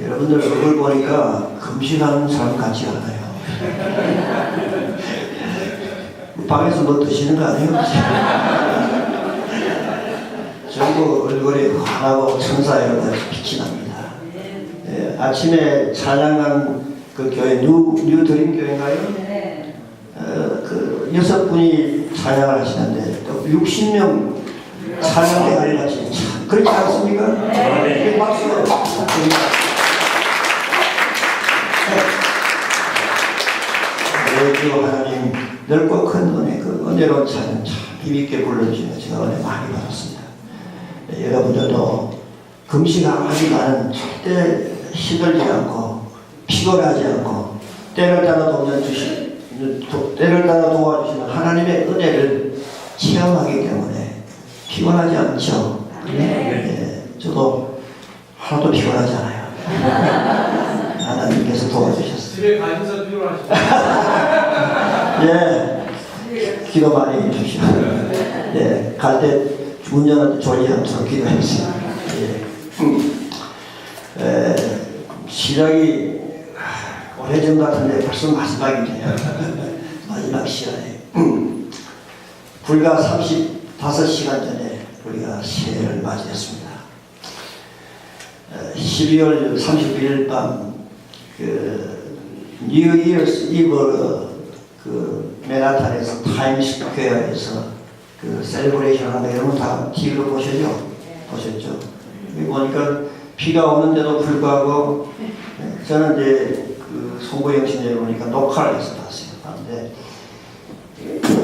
여러분들 얼굴 보니까 금식하는 사람 같지 않아요. 방에서 뭐 드시는 거 아니에요? 전부 얼굴이 환하고 천사의 빛이 납니다. 예, 아침에 찬양한 그 교회 뉴 드림 교회인가요? 그 6분이 찬양을 하시는데 또 60명 찬양을 하시는 참 그렇지 않습니까? 네. 박수. 주 하나님 넓고 큰 은혜, 그 은혜로운 찬양 참 힘있게 불러주시면 제가 은혜 많이 받았습니다. 네, 여러분들도 금식하기만은 절대 시들지 않고 피곤하지 않고 때를 따라 도와주시는 하나님의 은혜를 체험하기 때문에 피곤하지 않죠. 네, 저도 하나도 피곤하지 않아요. 하나님께서 도와주셨어요. 집에 가셔서 피곤하시죠? 예, 기도 많이 해주시오. 예, 갈 때 운전할 때 졸지 않도록 기도했어요. 예. 시작이 오래전 같은데 벌써 마지막이네요. 마지막 시간에. 불과 35시간 전에 우리가 새해를 맞이했습니다. 12월 31일 밤 뉴 이어스 이브 맨하탄에서 타임스퀘어에서 셀러브레이션 하는 거 여러분 다 TV로 보셨죠? 여기 보니까 비가 오는데도 불구하고 저는 이제 송보영 씨 내려오니까 녹화를 해서 봤어요. 그런데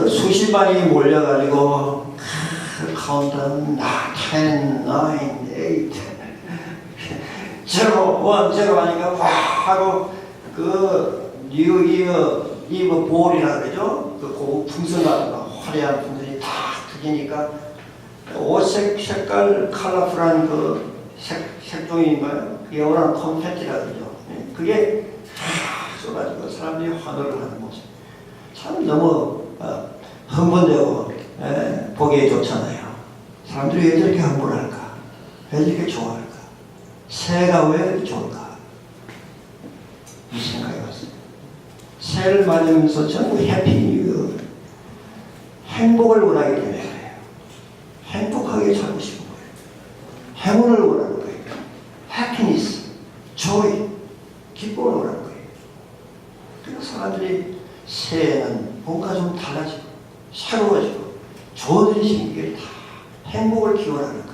수십만이 몰려가지고 카운트다운 10, 9, 8 제로 하니까 와 하고 뉴 이어 이브 볼이라 그러죠? 그 풍선 같은 거 화려한 풍선이 다 터지니까 옷 색깔 컬러풀한 색종이인가요? 영원한 콘페티라 그러죠. 그게 쏟아지고 사람들이 환호를 하는 모습 참 너무 흥분되고 보기에 좋잖아요. 사람들이 왜 저렇게 흥분할까? 왜 저렇게 좋아할까? 새해가 왜 이렇게 좋을까? 이 생각이 왔습니다. 새해를 맞으면서 전부 해피 행복을 원하기 때문에 그래요. 행복하게 살고 싶은 거예요. 행운을 원하는 거예요. 해피니스, 조이, 기쁨을 원하는 거예요. 그래서 사람들이 새해에는 뭔가 좀 달라지고 새로워지고 좋은 일이 생기길 다 행복을 기원하는 거예요.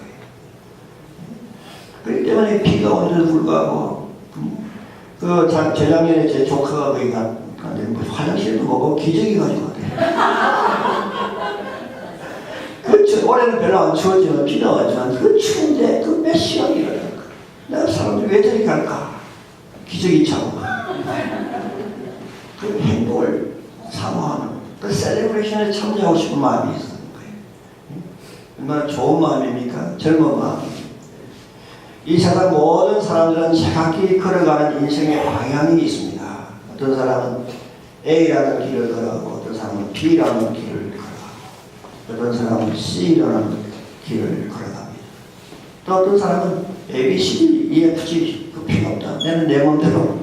그렇기 때문에 비가 오는데도 불구하고 재작년에 제 조카가 거기 갔는데 뭐 화장실도 먹고 기저귀 가지고 올해는 별로 안 추웠지만 비가 왔지만 추운데 몇 시간이라는 거. 내가 사람들이 왜 저리 갈까? 기저귀 차고 그 행복을 사모하는 그 셀레브레이션에 참여하고 싶은 마음이 있었는 거예요. 얼마나 좋은 마음입니까? 젊은 마음입니다. 이 세상 모든 사람들은 제각기 걸어가는 인생의 방향이 있습니다. 어떤 사람은 A라는 길을 걸어가고 어떤 사람은 B라는 길을 걸어가고 어떤 사람은 C라는 길을 걸어갑니다. 또 어떤 사람은 A, B, C, E, F, G 그 필요 없다. 나는 내 몸대로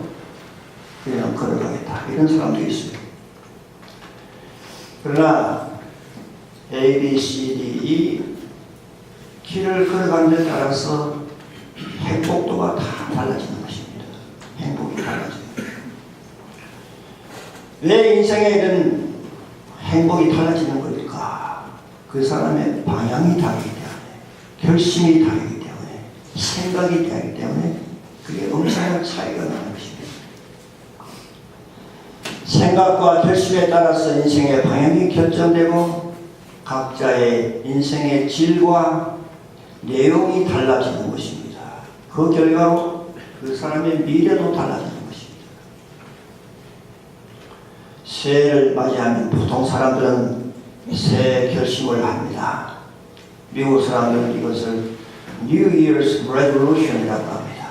그냥 걸어가겠다. 이런 사람도 있습니다. 그러나 A, B, C, D, E 길을 걸어가는 데 따라서 행복도가 다 달라지는 것입니다. 행복이 달라지는 것입니다. 왜 인생에 이런 행복이 달라지는 것일까? 그 사람의 방향이 다르기 때문에, 결심이 다르기 때문에, 생각이 다르기 때문에 그게 엄청난 차이가 나는 것입니다. 생각과 결심에 따라서 인생의 방향이 결정되고 각자의 인생의 질과 내용이 달라지는 것입니다. 그 결과로 그 사람의 미래도 달라지는 것입니다. 새해를 맞이하면 보통 사람들은 새해 결심을 합니다. 미국 사람들은 이것을 New Year's Resolution이라고 합니다.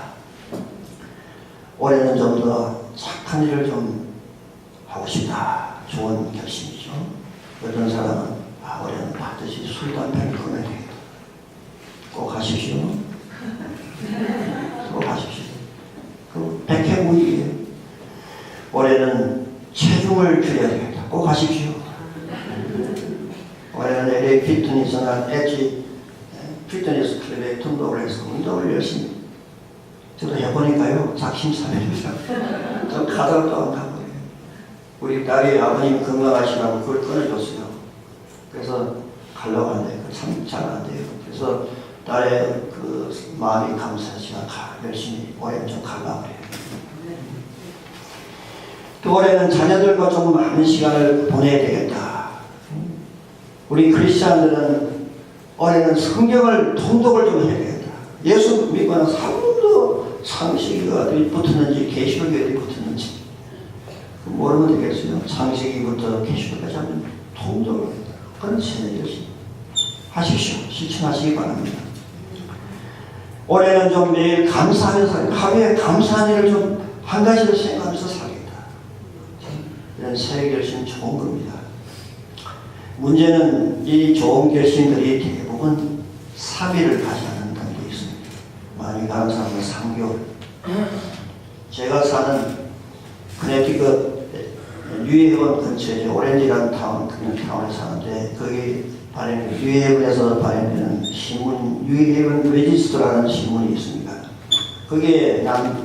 올해는 좀 더 착한 일을 좀 하고 싶다. 좋은 결심이죠. 어떤 사람은 올해는 반드시 술, 담배를 끊어야 되겠다. 꼭 하십시오. 꼭 하십시오. 올해는 체중을 줄여야 되겠다. 꼭 하십시오. 올해는 LA 피트니스나 엣지 피트니스 클럽에 등록을 해서 운동을 열심히 저도 해보니까요 작심삼일입니다. 저 가다가 또 안 가고 우리 딸이 아버님 건강하시라고 그걸 끊어줬어요. 그래서 가려고 하는데 참 잘 안 돼요. 그래서 딸의 그 마음이 감사하지만 열심히 올해는 좀 가려고 해요. 또 올해는 자녀들과 좀 많은 시간을 보내야 되겠다. 우리 크리스찬들은 올해는 성경을 통독을 좀 해야 되겠다. 예수 믿고는 한 번도 창세기가 어디 붙었는지 계시록이 어디 붙었는지 모르면 되겠어요. 창세기부터 계시록까지 하면 통독을 합니다. 그런 세대들이 하십시오. 실천하시기 바랍니다. 올해는 좀 매일 감사하면서 하루에 감사한 일을 좀 한 가지를 생각하면서 살겠다. 이런 새 결심 좋은 겁니다. 문제는 이 좋은 결심들이 대부분 3일을 가지 않는다는 게 있습니다. 많이 가는 사람은 3개월. 제가 사는 커네티컷 뉴헤븐 근처에 오렌지라는 타운에 사는데 거기 뉴헤븐에서 발행되는 신문 뉴헤븐 레지스터라는 신문이 있습니다. 거기에 난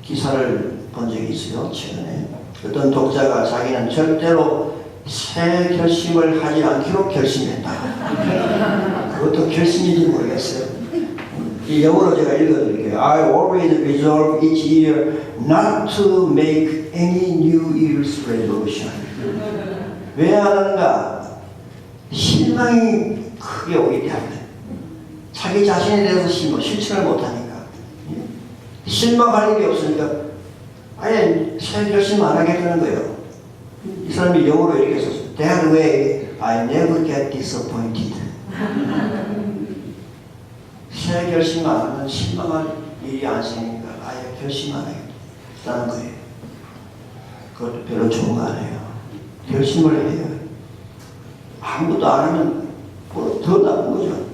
기사를 본 적이 있어요. 최근에 어떤 독자가 자기는 절대로 새 결심을 하지 않기로 결심했다. 그것도 결심인지 모르겠어요. 이 영어로 제가 읽어드릴게요. I always resolve each year not to make any New Year's resolution. 왜 안 하는가? 실망이 크게 오기 때문에. 자기 자신에 대해서 실천을 못하니까. 실망할 일이 없으니까 아예 새 결심 안 하게 되는 거예요. 이 사람이 영어로 이렇게 썼어요. That way I never get disappointed. 새 결심 안 하면 실망할 일이 안 생기니까 아예 결심 안 하겠다는 거예요. 그것도 별로 좋은 거 아니에요. 결심을 해요. 아무것도 안 하면 더 나쁜 거죠.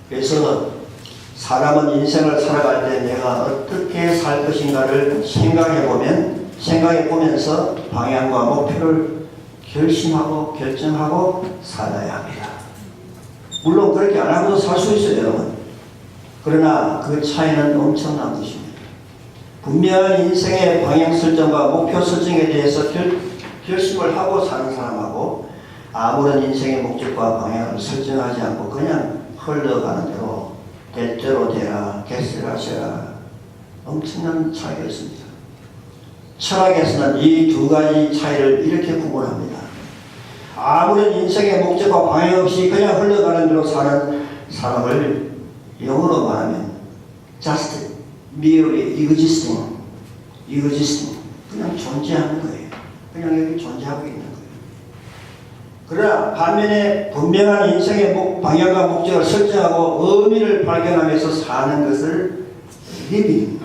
그래서 사람은 인생을 살아갈 때 내가 어떻게 살 것인가를 생각해 보면서 방향과 목표를 결심하고 결정하고 살아야 합니다. 물론 그렇게 안 하고도 살 수 있어요, 여러분. 그러나 그 차이는 엄청난 것입니다. 분명한 인생의 방향 설정과 목표 설정에 대해서 결심을 하고 사는 사람하고 아무런 인생의 목적과 방향을 설정하지 않고 그냥 흘러가는 대로 될 대로 되라, 개쓰라세라 엄청난 차이가 있습니다. 철학에서는 이 두 가지 차이를 이렇게 구분합니다. 아무런 인생의 목적과 방향 없이 그냥 흘러가는 대로 사는 사람을 영어로 말하면 just merely existing 그냥 존재하는 거예요. 그냥 여기 존재하고 있는 거예요. 그러나 반면에 분명한 인생의 방향과 목적을 설정하고 의미를 발견하면서 사는 것을 living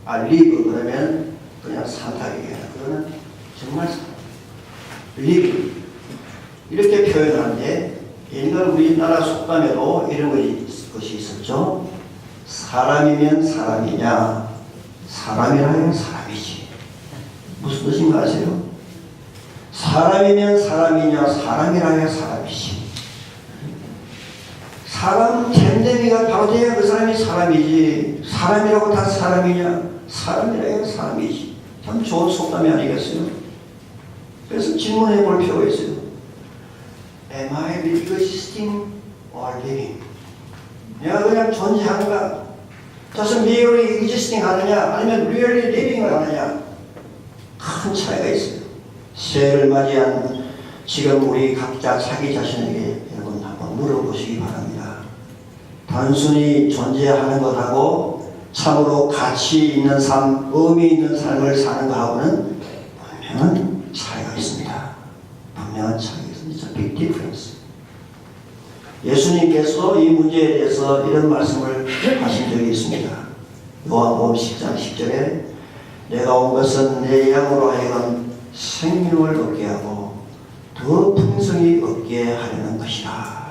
live 그러면 그냥 산다 얘기해요. 그거는 정말 live 이렇게 표현하는데 옛날 우리나라 속담에도 이런 것이 있었죠. 사람이면 사람이냐 사람이라면 사람이지. 무슨 뜻인가 아세요? 사람이면 사람이냐 사람이라면 사람이지. 사람 잼됨이가 바로 돼야 그 사람이 사람이지. 사람이라고 다 사람이냐 사람이라면 사람이지. 참 좋은 속담이 아니겠어요? 그래서 질문해 볼 필요가 있어요. Am I existing or living? 내가 그냥 존재하는가? just merely existing 하느냐 아니면 really living을 하느냐? 큰 차이가 있어요. 새해를 맞이한 지금 우리 각자 자기 자신에게 여러분 한번 물어보시기 바랍니다. 단순히 존재하는 것하고 참으로 가치 있는 삶, 의미 있는 삶을 사는 것하고는 분명한 차이가 있습니다. 분명한 차이가 있습니다. It's a big difference. 예수님께서 이 문제에 대해서 이런 말씀을 하신 적이 있습니다. 요한복음 10장 10절에 내가 온 것은 내 양으로 하여금 생명을 얻게 하고 더 풍성히 얻게 하려는 것이다.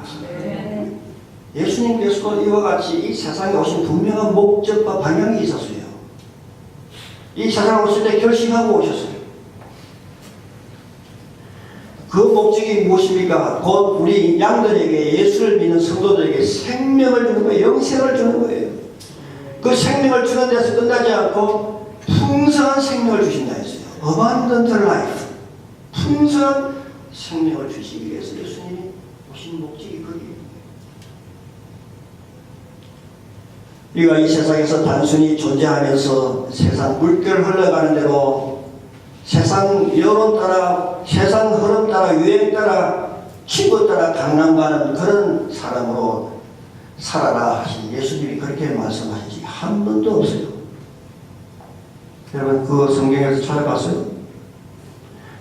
예수님께서도 이와 같이 이 세상에 오신 분명한 목적과 방향이 있었어요. 이 세상에 오실 때 결심하고 오셨어요. 그 목적이 무엇입니까? 곧 우리 양들에게, 예수를 믿는 성도들에게 생명을 주는 거예요. 영생을 주는 거예요. 그 생명을 주는 데서 끝나지 않고 풍성한 생명을 주신다 했어요. Abundant life. 풍성한 생명을 주시기 위해서 예수님이 오신 목적이 거기에요. 우리가 이 세상에서 단순히 존재하면서 세상 물결 흘러가는 대로 세상 여론 따라, 세상 흐름 따라, 유행 따라, 친구 따라 강남가는 그런 사람으로 살아라 하신 예수님이 그렇게 말씀하신 적이 한 번도 없어요. 여러분 그 성경에서 찾아봤어요?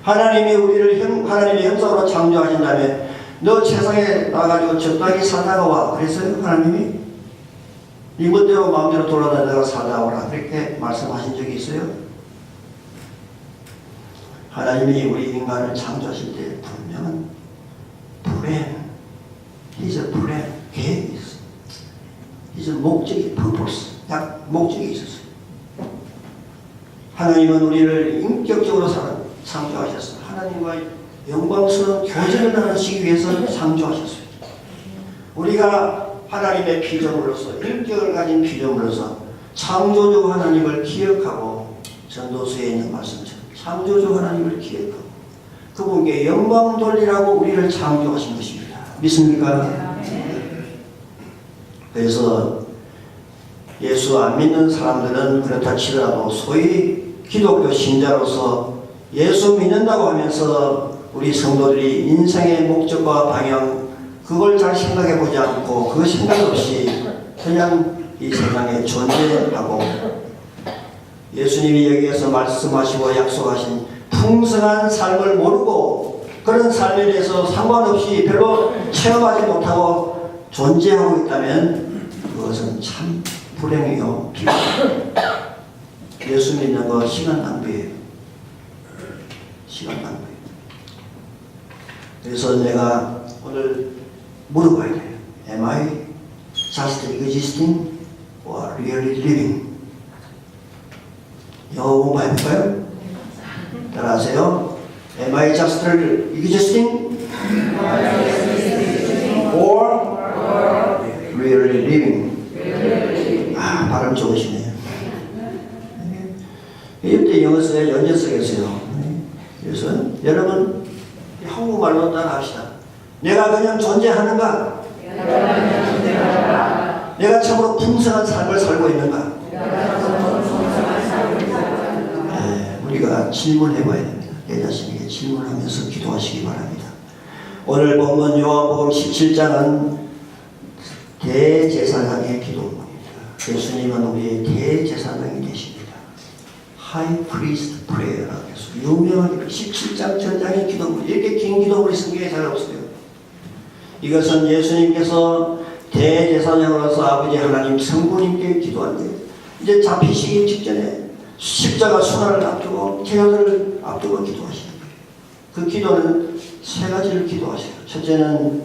하나님이 우리를 하나님의 형상으로 창조하신 다음에 너 세상에 나가지고 적당히 살다가 와 그랬어요? 하나님이? 네 멋대로 마음대로 돌아다니다가 살다가 오라 그렇게 말씀하신 적이 있어요? 하나님이 우리 인간을 창조하실 때 분명한 플랜, He's a plan, 계획이 있어요. He's a 목적이, purpose, 딱 목적이 있었어요. 하나님은 우리를 인격적으로 창조하셨어요. 하나님과 영광스러운 교제를 나누시기 위해서 창조하셨어요. 우리가 하나님의 피조물로서, 인격을 가진 피조물로서 창조주 하나님을 기억하고 전도서에 있는 말씀처럼 창조주 하나님을 기억하고 그분께 영광 돌리라고 우리를 창조하신 것입니다. 믿습니까? 그래서 예수 안 믿는 사람들은 그렇다 치더라도 소위 기독교 신자로서 예수 믿는다고 하면서 우리 성도들이 인생의 목적과 방향 그걸 잘 생각해 보지 않고 그 생각 없이 그냥 이 세상에 존재하고 예수님이 여기에서 말씀하시고 약속하신 풍성한 삶을 모르고 그런 삶에 대해서 상관없이 별로 체험하지 못하고 존재하고 있다면 그것은 참 불행이요 비극이에요. 예수 믿는 거 시간 낭비예요. 시간 낭비예요. 그래서 내가 오늘 물어봐야 돼요. Am I just existing or really living? 영어 공부해볼까요? 따라하세요. Am I just existing or really living? 아, 발음 좋으시네요. 이때 영어 써야 연재 쓰겠어요. 그래서 여러분 한국말로 따라합시다. 내가 그냥 존재하는가? 내가 참으로 풍성한 삶을 살고 있는가? 우리가 질문해봐야 됩니다. 내 자신에게 질문하면서 기도하시기 바랍니다. 오늘 본문 요한복음 17장은 대제사장의 기도문입니다. 예수님은 우리의 대제사장이 되십니다. High Priest Prayer라고 해서 유명한 17장 전장의 기도문. 이렇게 긴 기도문이 성경에 잘 없어요. 이것은 예수님께서 대제사장으로서 아버지 하나님 성부님께 기도한 거예요. 이제 잡히시기 직전에 십자가 순환을 앞두고 제자들을 앞두고 기도하시는 거예요. 그 기도는 세 가지를 기도하세요. 첫째는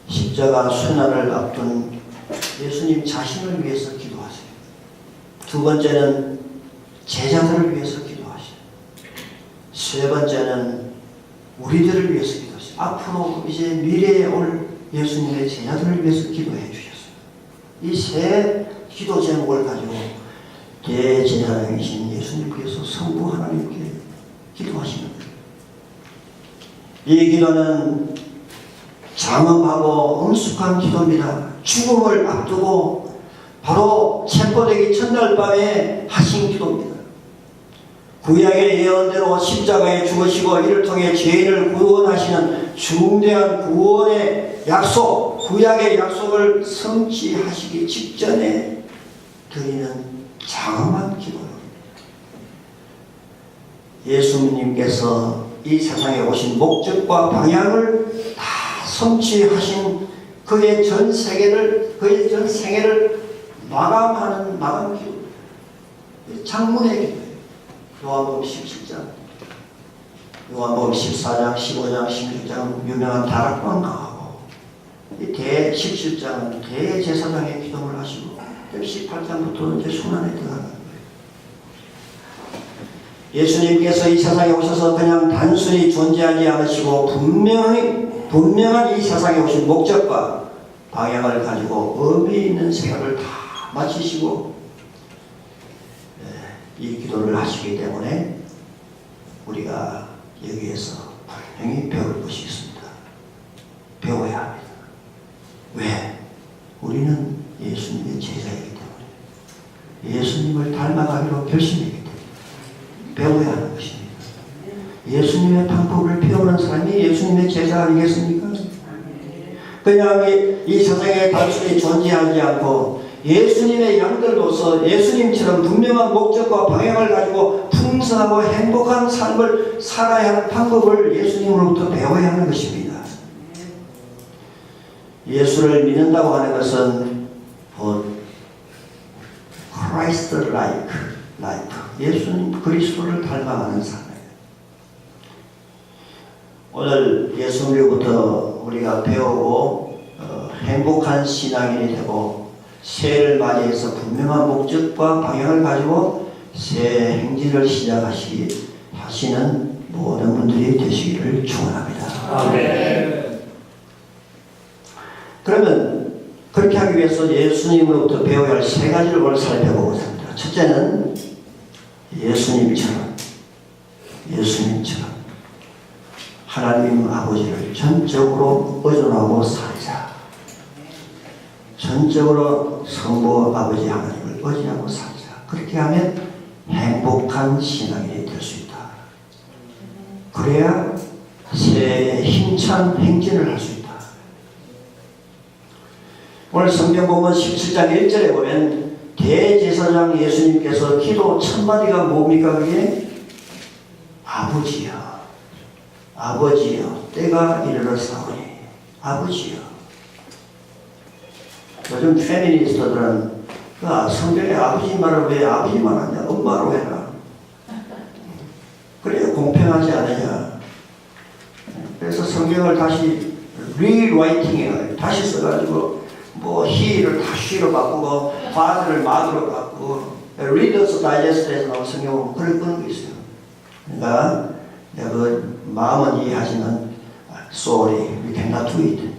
십자가 순환을 앞둔 예수님 자신을 위해서 기도하세요. 두 번째는 제자들을 위해서 기도하세요. 세 번째는 우리들을 위해서 기도하세요. 앞으로 이제 미래에 올 예수님의 제자들을 위해서 기도해 주셨어요. 이 세 기도 제목을 가지고 대제사장이신 예수님께서 성부 하나님께 기도하시는 거예요. 이 기도는 장엄하고 엄숙한 기도입니다. 죽음을 앞두고 바로 체포되기 첫날 밤에 하신 기도입니다. 구약의 예언대로 십자가에 죽으시고 이를 통해 죄인을 구원하시는 중대한 구원의 약속, 구약의 약속을 성취하시기 직전에 드리는 장엄한 기도입니다. 예수님께서 이 세상에 오신 목적과 방향을 다 성취하신 그의 전 생애를 마감하는 마감 기도, 장문의 기도예요. 요한복음 17장, 요한복음 14장, 15장, 16장 유명한 다락방 가고 이 17장은 대제사장의 기도를 하시고 18장부터 이제 순환에 들어가는 거예요. 예수님께서 이 세상에 오셔서 그냥 단순히 존재하지 않으시고 분명한 이 세상에 오신 목적과 방향을 가지고 의미 있는 생활을 다 마치시고 이 기도를 하시기 때문에 우리가 여기에서 분명히 배울 것이 있습니다. 배워야 합니다. 왜? 우리는 예수님의 제자이기 때문에, 예수님을 닮아가기로 결심했기 때문에 배워야 하는 것입니다. 예수님의 방법을 배우는 사람이 예수님의 제자 아니겠습니까? 그냥 이 세상에 단순히 존재하지 않고 예수님의 양들로서 예수님처럼 분명한 목적과 방향을 가지고 풍성하고 행복한 삶을 살아야 하는 방법을 예수님으로부터 배워야 하는 것입니다. 예수를 믿는다고 하는 것은 Christ-like life, 예수님 그리스도를 닮아가는 삶이에요. 오늘 예수님으로부터 우리가 배우고 행복한 신앙인이 되고 새해를 맞이해서 분명한 목적과 방향을 가지고 새 행진을 시작하시는 모든 분들이 되시기를 축원합니다. 아멘. 그러면 그렇게 하기 위해서 예수님으로부터 배워야 할 세 가지를 오늘 살펴보겠습니다. 첫째는 예수님처럼 하나님 아버지를 전적으로 의존하고 살자. 전적으로 성부 아버지 하나님을 의지하고 살자. 그렇게 하면 행복한 신앙인이 될 수 있다. 그래야 새해에 힘찬 행진을 할 수 있다. 오늘 성경 보면 17장 1절에 보면 대제사장 예수님께서 기도 첫마디가 뭡니까? 그게 아버지여, 아버지여, 때가 이르렀사오니. 아버지여. 요즘 페미니스트들은 성경에 아버지 말을 왜 아버지만 하냐, 엄마로 해라. 그래야 공평하지 않느냐. 그래서 성경을 다시 리라이팅해요. 다시 써가지고 he를 다 she로 바꾸고 father를 mother로 바꾸고 Reader's Digest에서 나온 성경은 그럴 거 있어요. 그러니까 그 마음은 이해하지만 sorry, we cannot do it.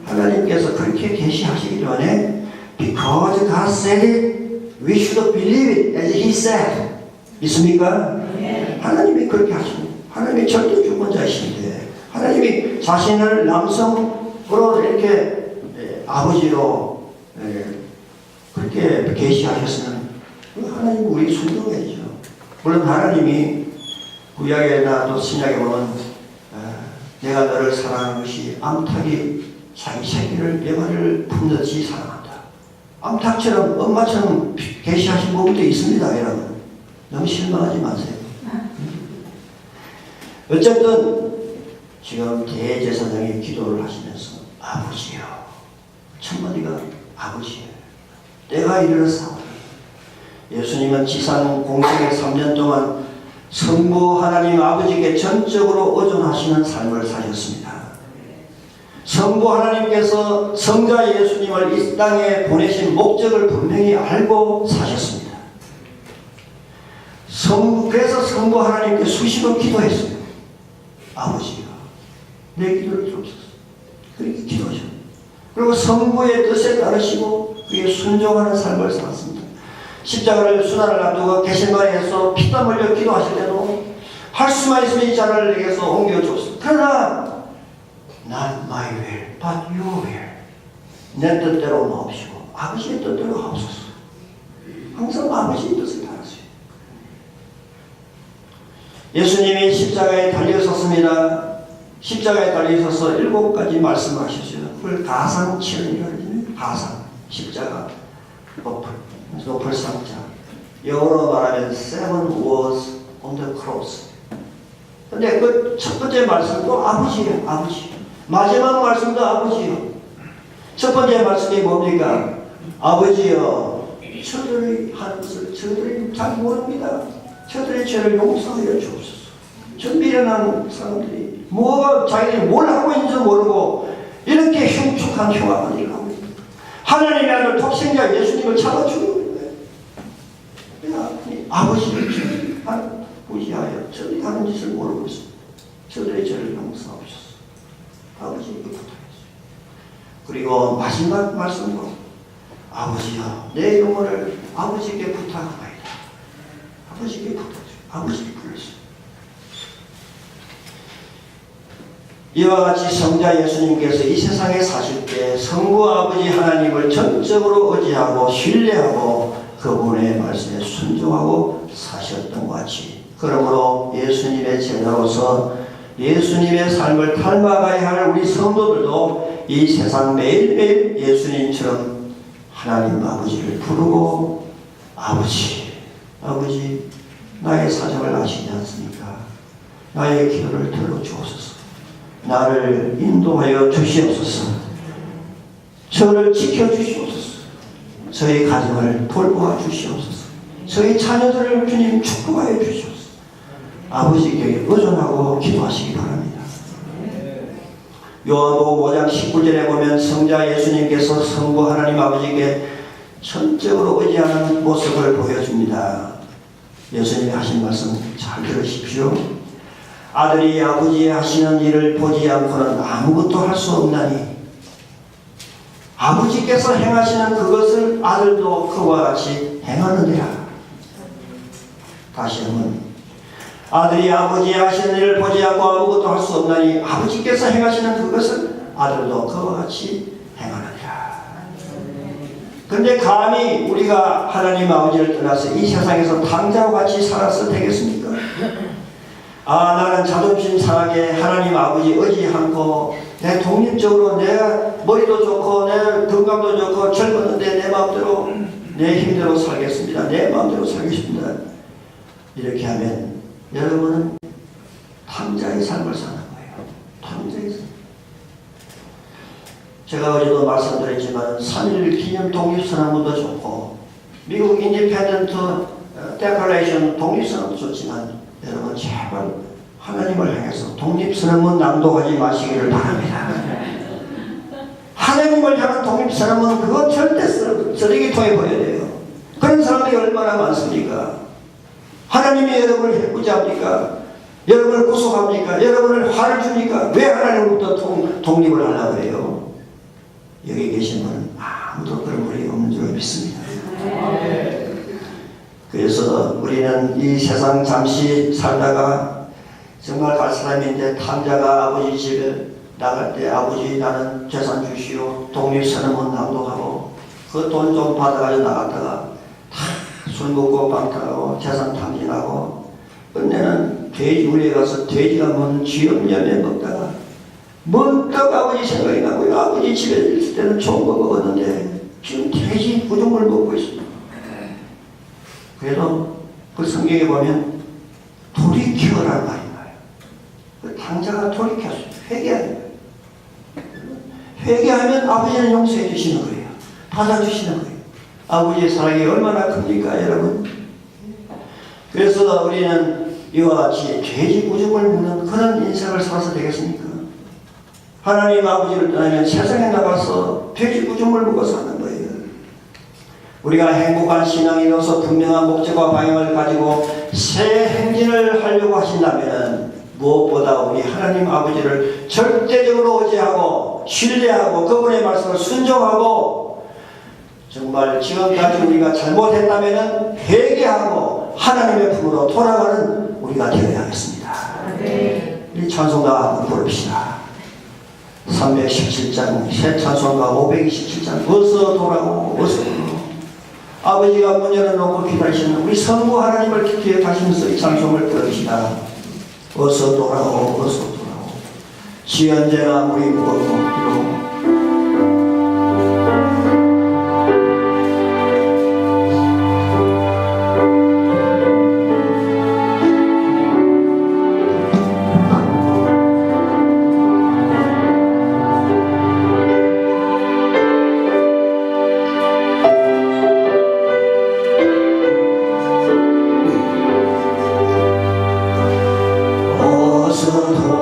하나님께서 그렇게 계시하시기 전에 because God said it, we should believe it as He said. 있습니까? 하나님이 그렇게 하십니다. 하나님이 절대 주권자이신데 하나님이 자신을 남성으로 이렇게 아버지로 그렇게 계시하셨으면 하나님 우리 순종해야죠. 물론 하나님이 구약에나 또 신약에 보면 내가 너를 사랑하는 것이 암탉이 자기 새끼를 메마리를 품듯이 사랑한다. 암탉처럼 엄마처럼 계시하신 부분도 있습니다. 여러분 너무 실망하지 마세요. 어쨌든 지금 대제사장이 기도를 하시면서 아버지요, 첫마디가 아버지예요. 때가 이르렀사오니. 예수님은 지상 공생의 3년 동안 성부 하나님 아버지께 전적으로 의존하시는 삶을 사셨습니다. 성부 하나님께서 성자 예수님을 이 땅에 보내신 목적을 분명히 알고 사셨습니다. 그래서 성부 하나님께 수시로 기도했어요. 아버지요, 내 기도를 주옵소서. 그렇게 기도하셨어요. 그리고 성부의 뜻에 따르시고 그에 순종하는 삶을 살았습니다. 십자가를 수단을 놔두고 게셈마니에서 피땀 흘려 기도하실 때도 할 수만 있으면 이 잔을 내게서 옮겨 주옵소서. 그러나 Not my will, but your will. 내 뜻대로 마옵시고 아버지의 뜻대로 하옵소서. 항상 아버지의 뜻을 따르세요. 예수님이 십자가에 달려섰습니다. 십자가에 달려서서 7가지 말씀을 하셨어요. 그걸 가상치는이라고 하잖아요. 가상, 십자가, 높을 상자. 영어로 말하면 seven words on the cross. 근데 그 첫 번째 말씀도 아버지예요. 아버지. 마지막 말씀도 아버지요. 첫 번째 말씀이 뭡니까? 아버지요, 저들이 하는 것을 저들이 잘 모릅니다. 저들의 죄를 용서하여 주옵소서. 저 미련한 사람들이 자기들이 뭘 하고 있는지 모르고 이렇게 흉측한 흉악한 일을 하고 있습니다. 하나님의 아들 독생자 예수님을 잡아 죽이고 있는 거예요. 아버지를 구제하여 저들이 하는 짓을 모르고 있습니다. 저들의 죄를 용서하옵소서. 아버지에게 부탁했어요. 그리고 마지막 말씀으로 아버지여 내 영혼을 아버지께 부탁하나이다. 아버지께 부탁해요. 아버지께 불렀어요. 이와 같이 성자 예수님께서 이 세상에 사실 때 성부 아버지 하나님을 전적으로 의지하고 신뢰하고 그분의 말씀에 순종하고 사셨던 것 같이, 그러므로 예수님의 제자로서 예수님의 삶을 닮아가야 할 우리 성도들도 이 세상 매일매일 예수님처럼 하나님 아버지를 부르고 아버지 나의 사정을 아시지 않습니까? 나의 기도를 들어주옵소서. 나를 인도하여 주시옵소서. 저를 지켜주시옵소서. 저희 가정을 돌보아 주시옵소서. 저희 자녀들을 주님 축복하여 주시옵소서. 아버지께 의존하고 기도하시기 바랍니다. 요한복음 5장 19절에 보면 성자 예수님께서 성부 하나님 아버지께 전적으로 의지하는 모습을 보여줍니다. 예수님이 하신 말씀 잘 들으십시오. 아들이 아버지의 하시는 일을 보지 않고는 아무것도 할 수 없나니 아버지께서 행하시는 그것을 아들도 그와 같이 행하느니라. 다시 한번, 아들이 아버지의 하시는 일을 보지 않고 아무것도 할 수 없나니 아버지께서 행하시는 그것을 아들도 그와 같이 행하느니라. 그런데 감히 우리가 하나님 아버지를 떠나서 이 세상에서 당자와 같이 살아서 되겠습니까? 나는 자존심 상하게 하나님 아버지 의지 않고 내 독립적으로 내 머리도 좋고 내 건강도 좋고 젊었는데 내 마음대로 내 힘대로 살겠습니다. 내 마음대로 살겠습니다. 이렇게 하면 여러분은 탕자의 삶을 사는 거예요. 탕자의 삶. 제가 어제도 말씀드렸지만 3.1 기념 독립선언문도 좋고 미국 인디펜던트 데클레이션 독립선언도 좋지만 여러분 제발 하나님을 향해서 독립선언문 낭독하지 마시기를 바랍니다. 하나님을 향한 독립선언문 그거 절대 쓰레기통에 버려야 돼요. 그런 사람들이 얼마나 많습니까? 하나님이 여러분을 해코지합니까? 여러분을 구속합니까? 여러분을 화를 줍니까? 왜 하나님으로부터 독립을 하려고 해요? 여기 계신 분은 아무도 그런 분이 없는 줄 믿습니다. 그래서 우리는 이 세상 잠시 살다가 정말 갈 사람인데 탕자가 아버지 집에 나갈 때 아버지 나는 재산 주시오 독립선언문 낭독하고 그 돈 좀 받아가지고 나갔다가 술 먹고 방탕하고 재산 탕진하고 끝내는 돼지우리에 가서 돼지가 먹는 쥐염염에 먹다가 문득 아버지 생각이 나고요. 아버지 집에 있을 때는 좋은 거 먹었는데 지금 돼지 구중물 먹고 있습니다. 그래도 그 성경에 보면 돌이켜라는 말이 나와요. 그 당자가 돌이켰어요. 회개하는 거예요. 회개하면 아버지는 용서해 주시는 거예요. 받아주시는 거예요. 아버지의 사랑이 얼마나 큽니까 여러분? 그래서 우리는 이와 같이 돼지 구중을 먹는 그런 인생을 살아서 되겠습니까? 하나님 아버지를 떠나면 세상에 나가서 돼지 구중을 먹어 사는 거예요. 우리가 행복한 신앙이 되어서 분명한 목적과 방향을 가지고 새 행진을 하려고 하신다면 무엇보다 우리 하나님 아버지를 절대적으로 의지하고 신뢰하고 그분의 말씀을 순종하고 정말 지금까지 우리가 잘못했다면 회개하고 하나님의 품으로 돌아가는 우리가 되어야 하겠습니다. 이 찬송가 한번 부릅시다. 317장 새 찬송가 527장 어서 돌아오고 어서 돌아오고. 아버지가 문 열어놓고 기다리시는 우리 성부 하나님을 기억하시면서 이 찬송을 부릅시다. 어서 돌아오고 어서 돌아오고 지연제나 우리 무엇도 어서 돌아오고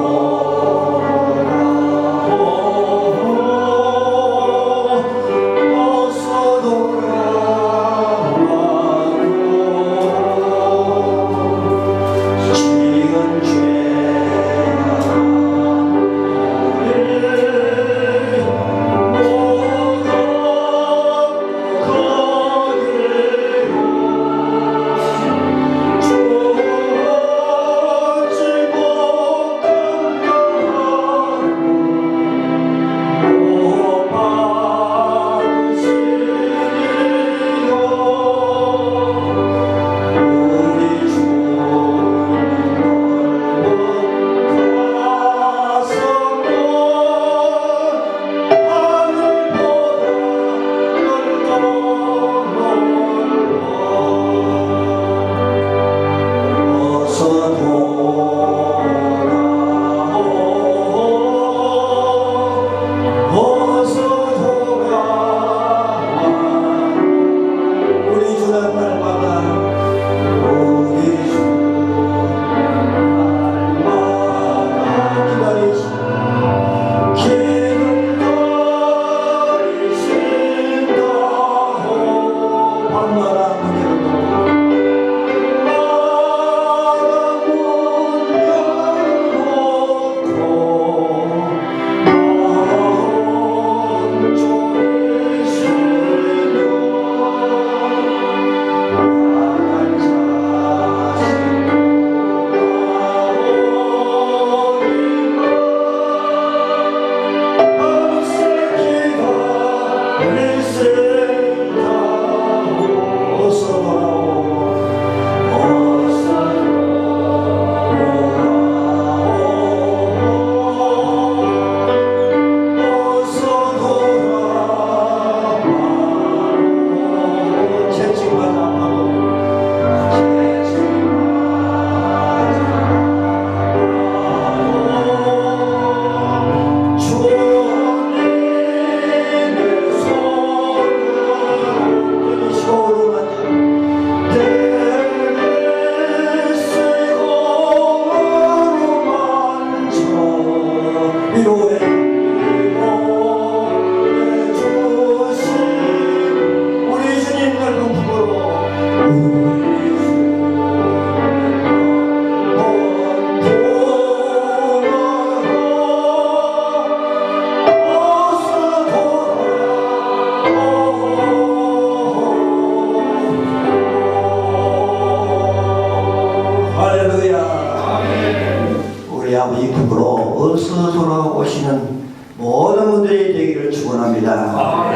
우리 아버지 품으로 어서 돌아오시는 모든 분들이 되기를 축원합니다.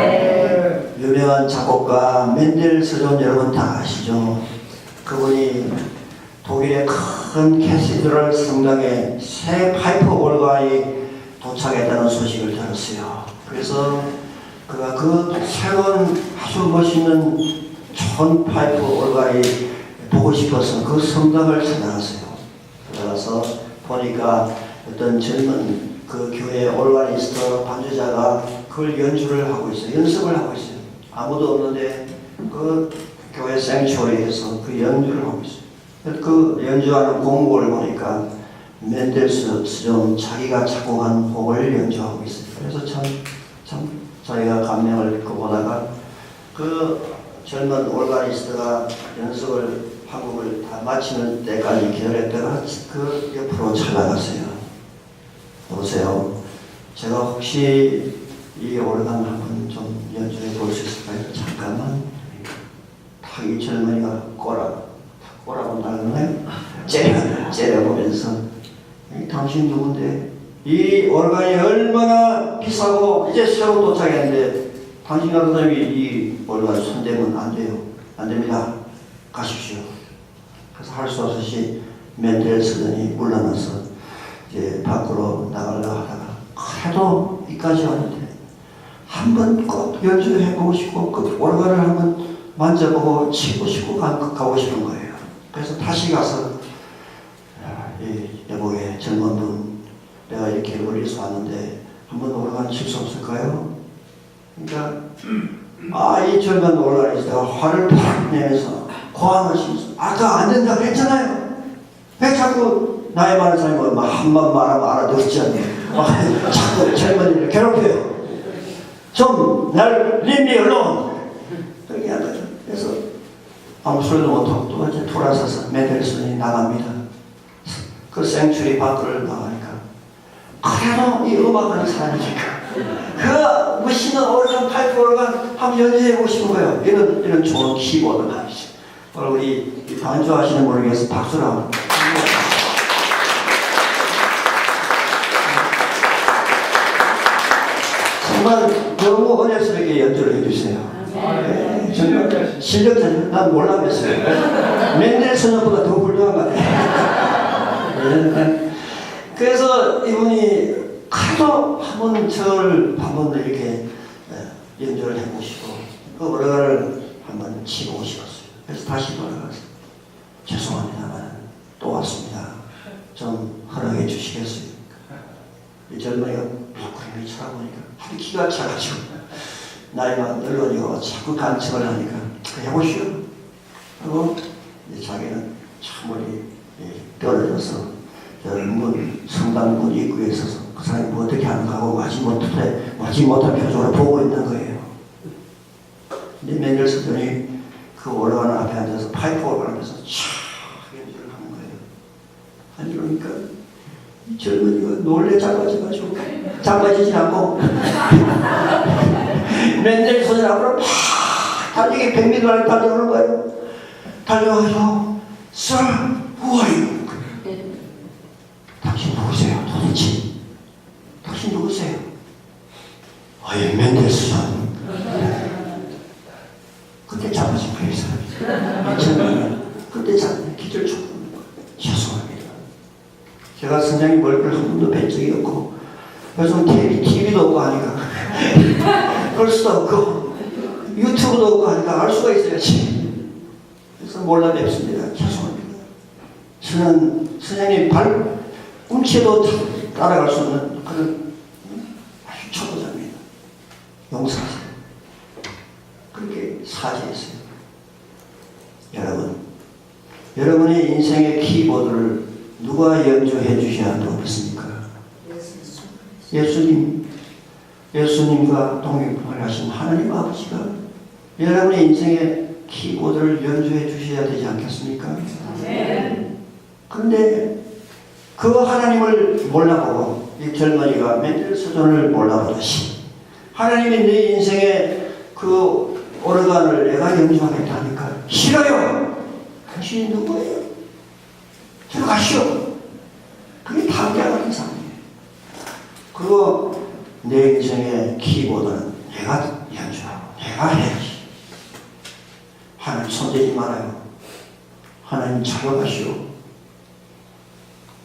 유명한 작곡가 멘델스존 여러분 다 아시죠? 그분이 독일의 큰 캐시드럴 성당에 새 파이프 올간이 도착했다는 소식을 들었어요. 그래서 그가 그 새로운 아주 멋있는 촌 파이프 올간이 보고 싶어서 그 성당을 찾아갔어요. 찾아가서 보니까 어떤 젊은 그 교회 올가니스트 반주자가 그걸 연주를 하고 있어요. 연습을 하고 있어요. 아무도 없는데 그 교회 생초리에서 그 연주를 하고 있어요. 그 연주하는 곡목을 보니까 멘델스존 자기가 작곡한 곡을 연주하고 있어요. 그래서 참 자기가 감명을 받고 보다가 그 젊은 올가니스트가 연습을 한국을 다 마치는 때까지 기다렸다가 그 옆으로 찾아갔어요. 보세요. 제가 혹시 이 오르간 한번 좀 연주해 볼 수 있을까요? 잠깐만. 탁 이 젊은이가 꼬라고 나가나요? 째려보면서 당신 누군데? 이 오르간이 얼마나 비싸고 이제 새로 도착했는데 당신 같은 사람이 이 오르간 손대면 안 돼요. 안 됩니다. 가십시오. 그래서 할 수 없이 멘델스존이 물러나서 이제 밖으로 나가려고 하다가 그래도 이까지 왔는데 한번 꼭 연주해보고 싶고 그 오르간을 한번 만져보고 치고 싶고 가고 싶은 거예요. 그래서 다시 가서 이 여보의 젊은 분 내가 이렇게 멀리서 왔는데 한번 오르간 칠 수 없을까요? 그러니까 이 젊은 오르간이스트가 화를 팍 내면서 고함하시면서 아까 안 된다고 했잖아요. 왜 자꾸 나이 많은 사람이 한번 말하면 알아듣지 않냐. 자꾸 젊은이를 괴롭혀요. 좀 날 leave me alone. 그렇게 하는 거죠. 그래서 아무 소리도 못하고 또 이제 돌아서서 멘델스존이 나갑니다. 그 생추리 밖을 나가니까 그래도 이 음악하는 사람이니까 그 멋있는 오르간 파이프 오르간 한번 연주해보고 싶은 거예요. 이런 좋은 키보드 말이죠. 오늘 우리 반주하시는 분을 위해서 박수를 한번. 정말 너무 은혜스럽게 연주를 해주세요. 네, 정말 실력자는 난 몰라봤어요. 멘델스존보다 더 훌륭한 것 같아요. 그래서 이분이 하도 한번 저를 한번 이렇게 연주를 해보시고 그 오르간을 한번 치고 오셨어요. 그래서 다시 돌아가서 죄송합니다만 또 왔습니다. 좀 허락해 주시겠어요? 이 젊은이가 부끄러움이 쳐다보니까 하도 기가 차가지고 나이가 늙어지고 자꾸 간척을 하니까 해보시오. 그리고 자기는 참머리 떨어져서 성당 문 입구에 있어서 그 사람이 뭐 어떻게 하는가 하고 마지못한 표정으로 보고 있는 거예요. 근데 멘델스존이 그 오르간 앞에 앉아서 파이프 오르간에서 촥 연주를 하는 거예요. 아니 그러니까 이 젊은이가 놀래 작아져가지고 작아지지 않고 멘델스존 앞으로 팍 달리기 100m 안에 달려오는 거예요. 달려가서 Sir, who are you? 당신 누구세요? 도대체 당신 누구세요? I am 멘델스존. 잡아진 거예요, 이 사람이. 정말. 그때 기절 촉구하는 거예요. 죄송합니다. 제가 선장님 얼굴 한 번도 뵌 적이 없고, 요즘 TV도 없고 하니까, 볼 수도 없고, 유튜브도 없고 하니까 알 수가 있어야지. 그래서 몰라 뵙습니다. 죄송합니다. 저는 선생님 발 꿈치도 따라갈 수 없는 그런 아주 초보자입니다. 용서하세요. 그렇게 사죄했어요. 여러분의 인생의 키보드를 누가 연주해 주셔야 하겠습니까? 예수님과 동행을 하신 하나님 아버지가 여러분의 인생의 키보드를 연주해 주셔야 되지 않겠습니까? 그런데 그 하나님을 몰라보고 이 젊은이가 멘델스존을 몰라보듯이 하나님이 내 인생의 그 오르간을 내가 연주하겠다니까 싫어요. 당신이 누구예요? 들어가시오. 그게 담대한 같은 사람이에요. 그리고 내 인생의 키보드는 내가 연주하고 내가 해야지. 하나님 손대지 말아요. 하나님 찾아가시오.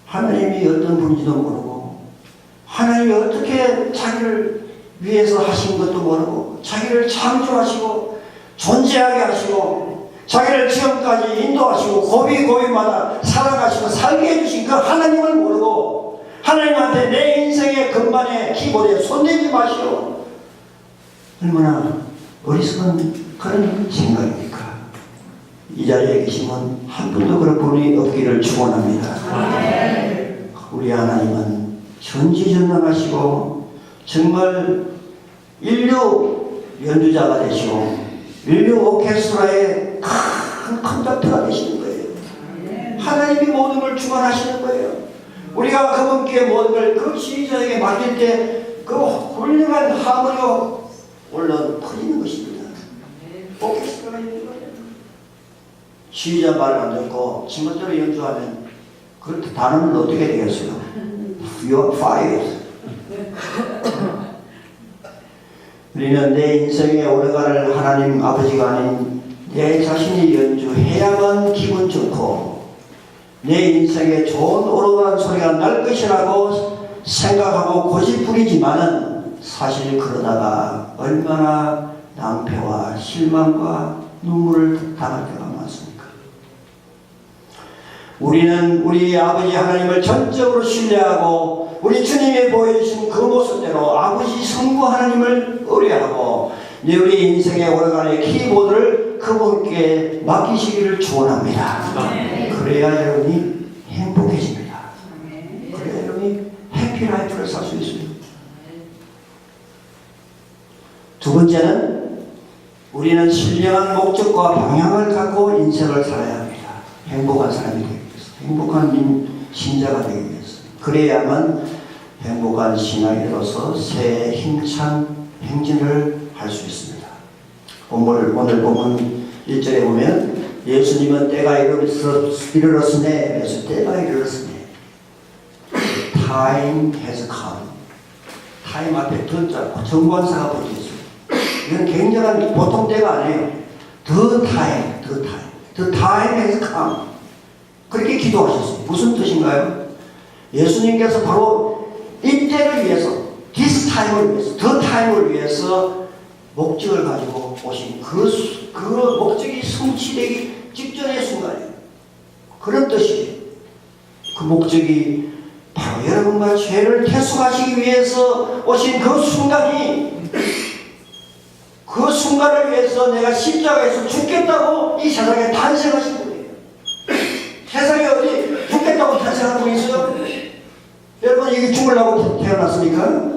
하나님이 어떤 분인지도 모르고 하나님이 어떻게 자기를 위해서 하신 것도 모르고 자기를 창조하시고 존재하게 하시고 자기를 지금까지 인도하시고 고비고비마다 살아가시고 살게 해주신 그 하나님을 모르고 하나님한테 내 인생의 건반의 키보드에 손대지 마시오. 얼마나 어리석은 그런 생각입니까? 이 자리에 계시면 한 분도 그런 분이 없기를 축원합니다. 우리 하나님은 전지전능하시고 정말 인류 연주자가 되시고 인류 오케스트라의 큰 컨덕터가 되시는 거예요. 하나님이 모든 걸 주관하시는 거예요. 우리가 그분께 모든 걸 그 지휘자에게 맡길 때 그 훌륭한 하모니가 올라 퍼지는 것입니다. 오케스트라가 있는 거예요. 지휘자 말을 안 듣고 지멋대로 연주하면 그 단어는 어떻게 되겠어요? You are fired. 우리는 내 인생의 오르간을 하나님 아버지가 아닌 내 자신이 연주해야만 기분 좋고 내 인생에 좋은 오르간 소리가 날 것이라고 생각하고 고집부리지만은 사실 그러다가 얼마나 낭패와 실망과 눈물을 당할 때가 많습니까? 우리는 우리 아버지 하나님을 전적으로 신뢰하고 우리 주님이 보여주신 그 모습대로 아버지 성부 하나님을 의뢰하고 우리 인생의 오르간의 키보드를 그분께 맡기시기를 축원합니다. 그래야 여러분이 행복해집니다. 그래야 여러분이 해피라이프를 살 수 있습니다. 두 번째는 우리는 신령한 목적과 방향을 갖고 인생을 살아야 합니다. 행복한 사람이 되기 위해서, 행복한 신자가 되기 위해서. 그래야만 행복한 신앙인으로서 새 힘찬 행진을 할 수 있습니다. 오늘 보면 1절에 보면 예수님은 때가 이르렀으네. 그래서 때가 이르렀으네. Time has come. 타임 앞에 던자 정관사가 붙어 있어요. 이건 굉장한 보통 때가 아니에요. The time has come. 그렇게 기도하셨어요. 무슨 뜻인가요? 예수님께서 바로 이때를 위해서, this time을 위해서, the time을 위해서 목적을 가지고 오신 그 목적이 성취되기 직전의 순간이에요. 그런 뜻이에요. 그 목적이 바로 여러분과 죄를 대속하시기 위해서 오신 그 순간이 그 순간을 위해서 내가 십자가에서 죽겠다고 이 세상에 탄생하신 분이에요. 세상에 어디 죽겠다고 탄생한 분이 있어요? 여러분 이게 죽으려고 태어났습니까?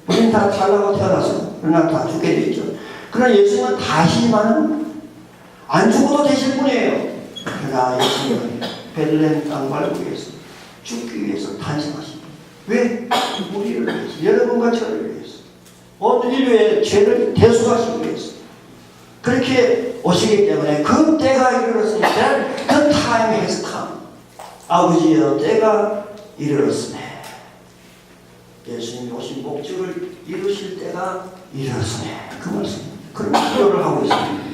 우리는 다 살라고 태어났어요. 그러나 다 죽게 돼 있죠. 그러나 예수님은 다 하시지만 안 죽어도 되실 분이에요. 그러나 예수님은 베들레헴 땅 발굴에서 죽기 위해서 탄생하신 분. 왜? 우리를 위해서, 여러분과 저를 위해서, 온 인류의 죄를 대속하시기 위해서 그렇게 오시기 때문에 그 때가 이르렀으니 the time has come. 아버지여 때가 이르렀으네. 예수님이 오신 목적을 이루실 때가 이르렀으네. 그 말씀. 그런 기도를 하고 있습니다.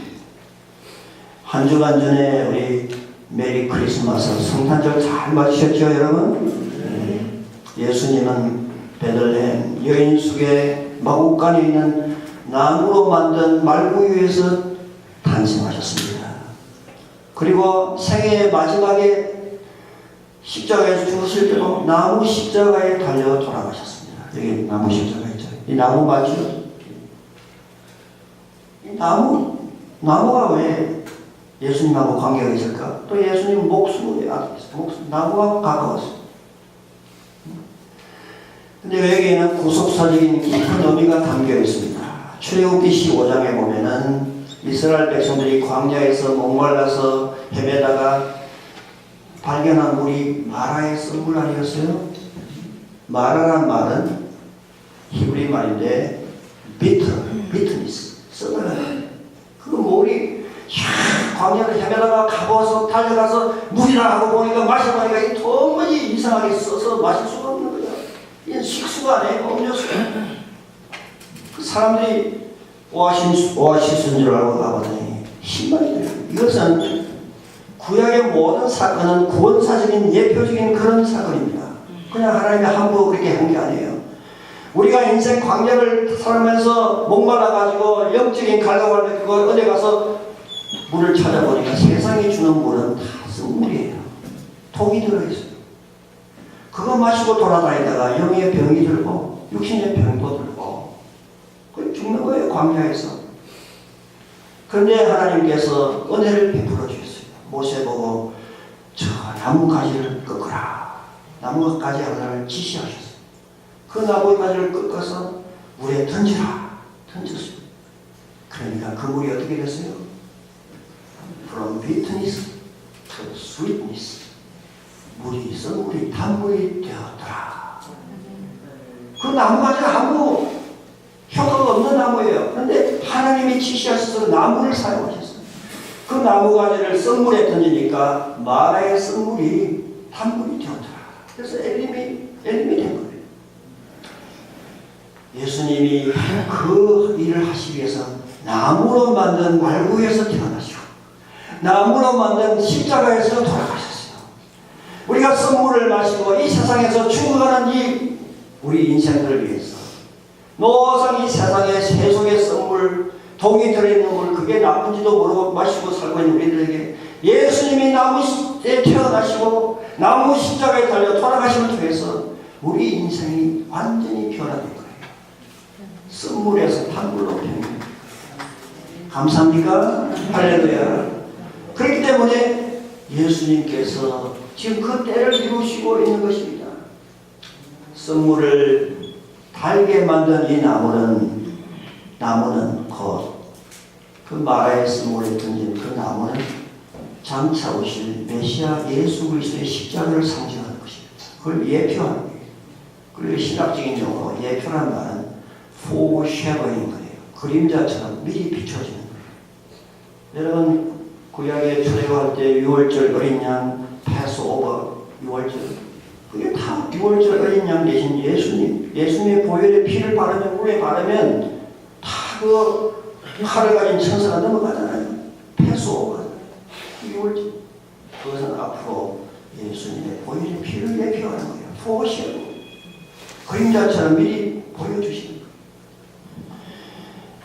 한 주간 전에 우리 메리 크리스마스 성탄절 잘 맞으셨죠, 여러분? 예수님은 베들레헴 여인 속에 마구간에 있는 나무로 만든 말구 위에서 탄생하셨습니다. 그리고 생애의 마지막에 십자가에서 죽으실 때도 나무 십자가에 달려 돌아가셨습니다. 여기 나무 십자가 있죠. 이 나무 맞죠? 이 나무가 왜 예수님하고 관계가 있을까? 또 예수님 목숨이 나무와 가까웠어요. 근데 여기에는 구속사적인 깊은 의미가 담겨 있습니다. 출애굽기 15장에 보면은 이스라엘 백성들이 광야에서 목말라서 헤매다가 발견한 물이 마라의 썰물 아니었어요? 마라란 말은 히브리 말인데 비트니스 썰물. 그 물이 광야를 헤매다가 가보아서 달려가서 물이라 하고 보니까 마셔보니까 이 도무지 이상하게 써서 마실 수가 없는 거야. 이건 식수가 아니에요. 음료수가. 그 사람들이 오아시스인 줄 알고 가보더니 신발이에요. 이것은 구약의 모든 사건은 구원사적인 예표적인 그런 사건입니다. 그냥 하나님이 함부로 그렇게 한 게 아니에요. 우리가 인생 광야를 살면서 목말라가지고 영적인 갈등을 느끼고 어디 가서 물을 찾아보니까 세상이 주는 물은 다 썩물이에요. 독이 들어있어요. 그거 마시고 돌아다니다가 영의 병이 들고 육신의 병도 들고 죽는 거예요, 광야에서. 그런데 하나님께서 은혜를 베풀어 주셨어요. 모세 보고 저 나무가지를 꺾어라. 나무가지 하나를 지시하셨어요. 그 나무가지를 꺾어서 물에 던지라. 던졌어요. 그러니까 그 물이 어떻게 됐어요? From bitterness to sweetness. 물이 썩물이 단물이 되었더라. 그 나무가지가 아무 효과가 없는 나무예요. 그런데 하나님이 지시하셔서 나무를 사용하셨어요. 그 나무가지를 썩물에 던지니까 마라의 썩물이 단물이 되었더라. 그래서 엘림이 된 거예요. 예수님이 그 일을 하시기 위해서 나무로 만든 말구에서 태어나시고 나무로 만든 십자가에서 돌아가셨어요. 우리가 썩물을 마시고 이 세상에서 죽어가는 이 우리 인생들을 위해서 노상 이 세상의 세속의 썩물, 독이 들어있는 물, 그게 나쁜지도 모르고 마시고 살고 있는 우리들에게 예수님이 나무에 태어나시고 나무 십자가에 달려 돌아가심을 통해서 우리 인생이 완전히 변화된 거예요. 썩물에서 단물로 변화된 거예요. 감사합니까? 할렐루야. 그렇기 때문에 예수님께서 지금 그 때를 이루시고 있는 것입니다. 썩물을 달게 만든 이 나무는 곧 그 마라의 썩물에 던진 그 나무는 장차 오실 메시아 예수 그리스도의 십자가를 상징하는 것입니다. 그걸 예표하는 거예요. 그리고 신학적인 용어로 예표란 말은 foreshadowing 거예요. 그림자처럼 미리 비춰지는 거예요. 여러분 구약에 출애굽할 때 6월절 어린 양 패스오버 6월절 그게 다 6월절 어린 양 대신 예수님의 보혈의 피를 바르면 물에 바르면 다 그 칼을 가진 천사가 넘어가잖아요. 패스오버 6월절 그것은 앞으로 예수님의 보혈의 피를 예표하는 거예요. 포시하고 그림자처럼 미리 보여주시는 거예요.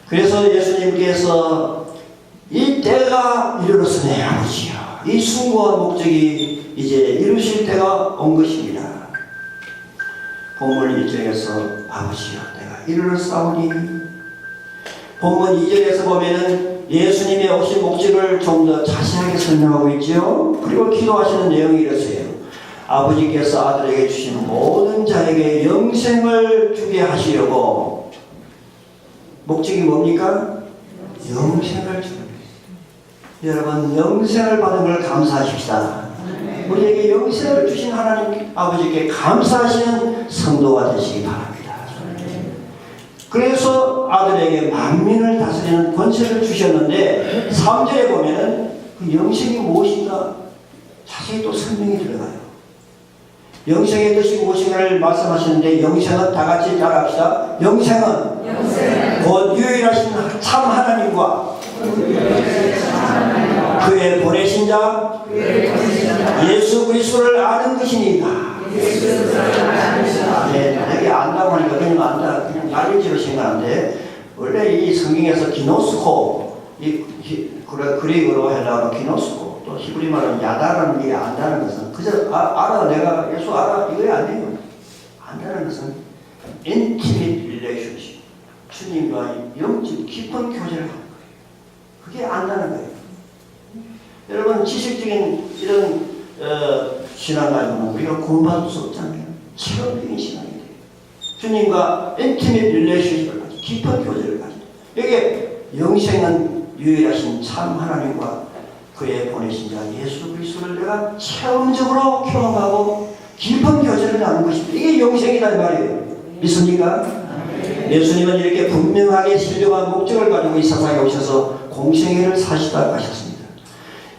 그래서 예수님께서 이 때가 이르렀으니 아버지여 이 숭고한 목적이 이제 이루실 때가 온 것입니다. 본문 1절에서 아버지여 내가 이르렀사오니 본문 2절에서 보면은 예수님의 오신 목적을 좀 더 자세하게 설명하고 있죠. 그리고 기도하시는 내용이 이렇어요. 아버지께서 아들에게 주신 모든 자에게 영생을 주게 하시려고 목적이 뭡니까? 영생을 주는 여러분 영생을 받은 걸 감사하십시다. 우리에게 영생을 주신 하나님 아버지께 감사하시는 성도가 되시기 바랍니다. 그래서 아들에게 만민을 다스리는 권세를 주셨는데 3절에 보면 그 영생이 무엇인가 자세히 또 설명이 들어가요. 영생의 뜻이 무엇인가를 말씀하시는데 영생은 다 같이 따라합시다. 영생은 곧 유일하신 참 하나님과 그 그의 보내신 자 예수 그리스도를 아는 것이니이다. 만약에 안다고 하니까 그냥 안다, 그냥 난리지로 생각하는데, 원래 이 성경에서 기노스코, 그리그로 헬라어로 기노스코, 또 히브리 말은 야다라는 게 안다는 것은 그저 알아, 내가 예수 알아, 이거 아니에요. 안다는 것은 intimate relationship, 주님과 영적 깊은 교제를 하는 거예요. 그게 안다는 거예요. 여러분, 지식적인 이런 신앙 가지고는 우리가 구원받을 수 없잖아요. 체험적인 신앙이 돼요. 주님과 intimate relationship을 가지고 깊은 교제를 가지고, 여기에 영생은 유일하신 참 하나님과 그의 보내신 자 예수 그리스도를 내가 체험적으로 경험하고 깊은 교제를 나눈 것입니다. 이게 영생이란 말이에요. 믿습니까? 예수님은 이렇게 분명하게 신령한 목적을 가지고 이 세상에 오셔서 공생애를 사시다 가셨습니다.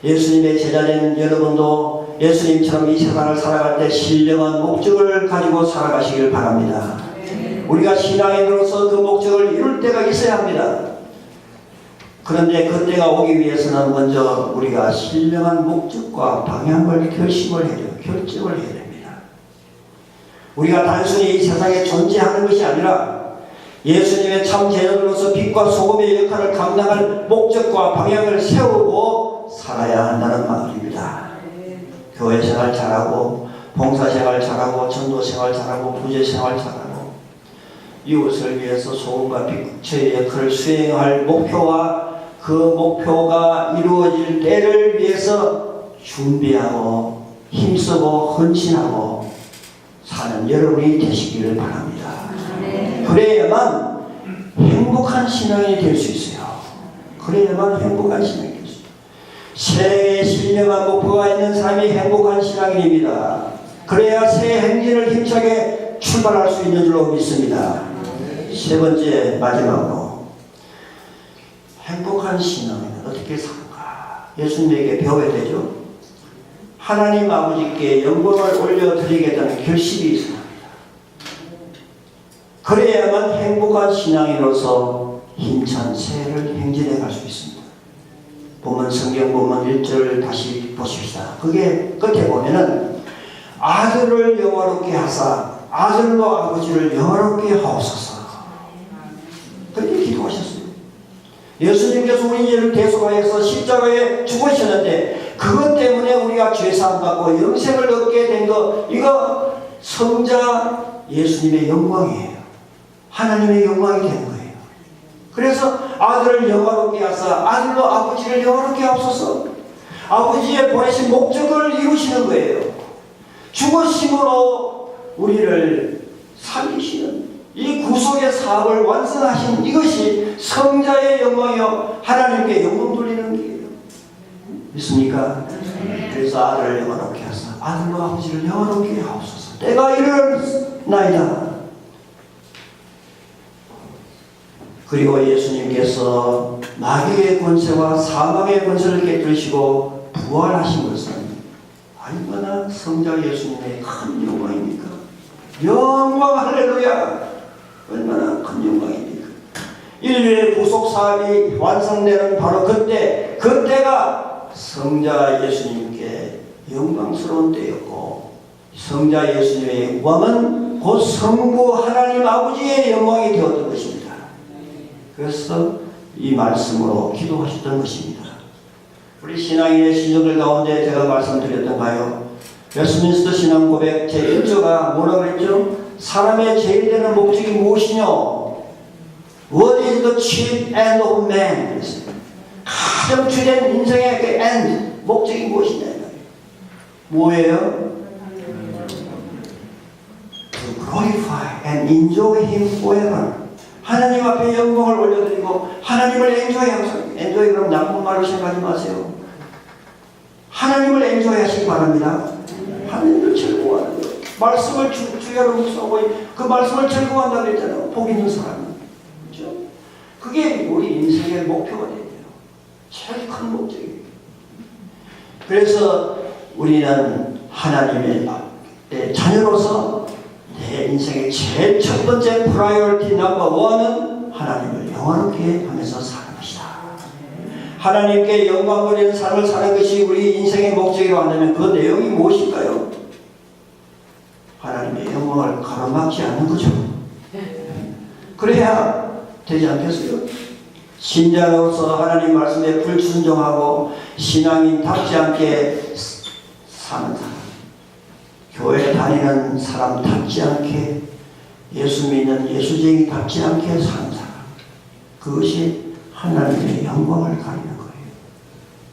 예수님의 제자된 여러분도 예수님처럼 이 세상을 살아갈 때 신령한 목적을 가지고 살아가시길 바랍니다. 우리가 신앙인으로서 그 목적을 이룰 때가 있어야 합니다. 그런데 그 때가 오기 위해서는 먼저 우리가 신령한 목적과 방향을 결정을 해야 됩니다. 우리가 단순히 이 세상에 존재하는 것이 아니라 예수님의 참 제자들로서 빛과 소금의 역할을 감당할 목적과 방향을 세우고 살아야 한다는 말입니다. 교회 생활 잘하고, 봉사 생활 잘하고, 전도 생활 잘하고, 부재 생활 잘하고, 이웃을 위해서 소금과 빛의 역할을 수행할 목표와 그 목표가 이루어질 때를 위해서 준비하고 힘쓰고 헌신하고 사는 여러분이 되시기를 바랍니다. 그래야만 행복한 신앙이 될 수 있어요. 그래야만 행복한 신앙이 될 수 있어요. 새해에 신령한 목표가 있는 사람이 행복한 신앙인입니다. 그래야 새 행진을 힘차게 출발할 수 있는 줄로 믿습니다. 세 번째, 마지막으로 행복한 신앙은 어떻게 사는가? 예수님에게 배워야 되죠. 하나님 아버지께 영광을 올려드리겠다는 결심이 있어야 합니다. 그래야만 행복한 신앙인으로서 힘찬 새해를 행진해 갈 수 있습니다. 성경 본문 1절 다시 보십시다. 그게 끝에 보면은 아들을 영화롭게 하사 아들로 아버지를 영화롭게 하옵소서. 그렇게 기도하셨어요. 예수님께서 우리 죄를 대속하여서 십자가에 죽으셨는데 그것 때문에 우리가 죄사함 받고 영생을 얻게 된 것, 이거 성자 예수님의 영광이에요. 하나님의 영광이 되는 거예요. 그래서 아들을 영화롭게 하사 아들로 아버지를 영화롭게 하옵소서. 아버지의 보내신 목적을 이루시는 거예요. 죽으심으로 우리를 살리시는 이 구속의 사업을 완성하신 이것이 성자의 영광이요 하나님께 영광 돌리는 길이에요. 믿습니까? 그래서 아들을 영화롭게 하사 아들로 아버지를 영화롭게 하옵소서. 때가 이르나이다. 그리고 예수님께서 마귀의 권세와 사망의 권세를 깨뜨리시고 부활하신 것은 얼마나 성자 예수님의 큰 영광입니까? 영광 할렐루야! 얼마나 큰 영광입니까? 인류의 구속 사업이 완성되는 바로 그때가 성자 예수님께 영광스러운 때였고, 성자 예수님의 영광은 곧 성부 하나님 아버지의 영광이 되었던 것입니다. 그래서 이 말씀으로 기도하셨던 것입니다. 우리 신앙인의 신정들 가운데 제가 말씀드렸던가요? 웨스트민스터 신앙 고백 제1조가 뭐라고 했죠? 사람의 제일 되는 목적이 무엇이냐? What is the chief end of man? 가장 주된 인생의 그 end, 목적이 무엇이냐? 뭐예요? To glorify and enjoy Him forever. 하나님 앞에 영광을 올려드리고 하나님을 엔조이하고, 엔조이 그럼 나쁜 말로 생각하지 마세요. 하나님을 엔조이하시기 바랍니다. 하나님을 즐거워하는 거예요. 말씀을 주야로 묵상하고 그 말씀을 즐거워한다고 했잖아요. 복 있는 사람은. 그렇죠? 그게 우리 인생의 목표가 돼요. 제일 큰 목적이에요. 그래서 우리는 하나님의 자녀로서 내 인생의 제일 첫 번째 프라이어티 넘버 원은 하나님을 영원하게 하면서 사는 것이다. 하나님께 영광 돌리는 삶을 사는 것이 우리 인생의 목적이라고 한다면 그 내용이 무엇일까요? 하나님의 영광을 가로막지 않는 거죠. 그래야 되지 않겠어요? 신자로서 하나님 말씀에 불순종하고 신앙인답지 않게 사는 사람, 교회 다니는 사람답지 않게, 예수 믿는 예수쟁이답지 않게 사는 사람, 그것이 하나님의 영광을 가리는 거예요.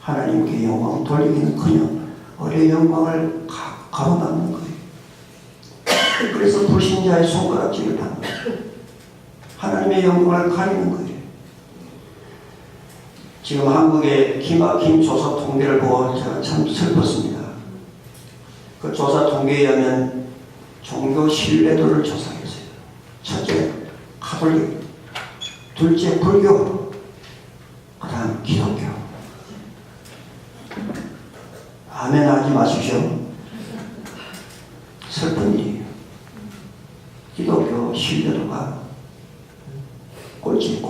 하나님께 영광 돌리기는커녕 어려 영광을 가로막는 거예요. 그래서 불신자의 손가락질을 받는 거예요. 하나님의 영광을 가리는 거예요. 지금 한국의 기막힌 조사 통계를 보고 제가 참 슬펐습니다. 그 조사 통계에 의하면 종교 신뢰도를 조사했어요. 첫째, 가톨릭. 둘째, 불교. 그 다음, 기독교. 아멘 하지 마십시오. 슬픈 일이에요. 기독교 신뢰도가 꼴찌.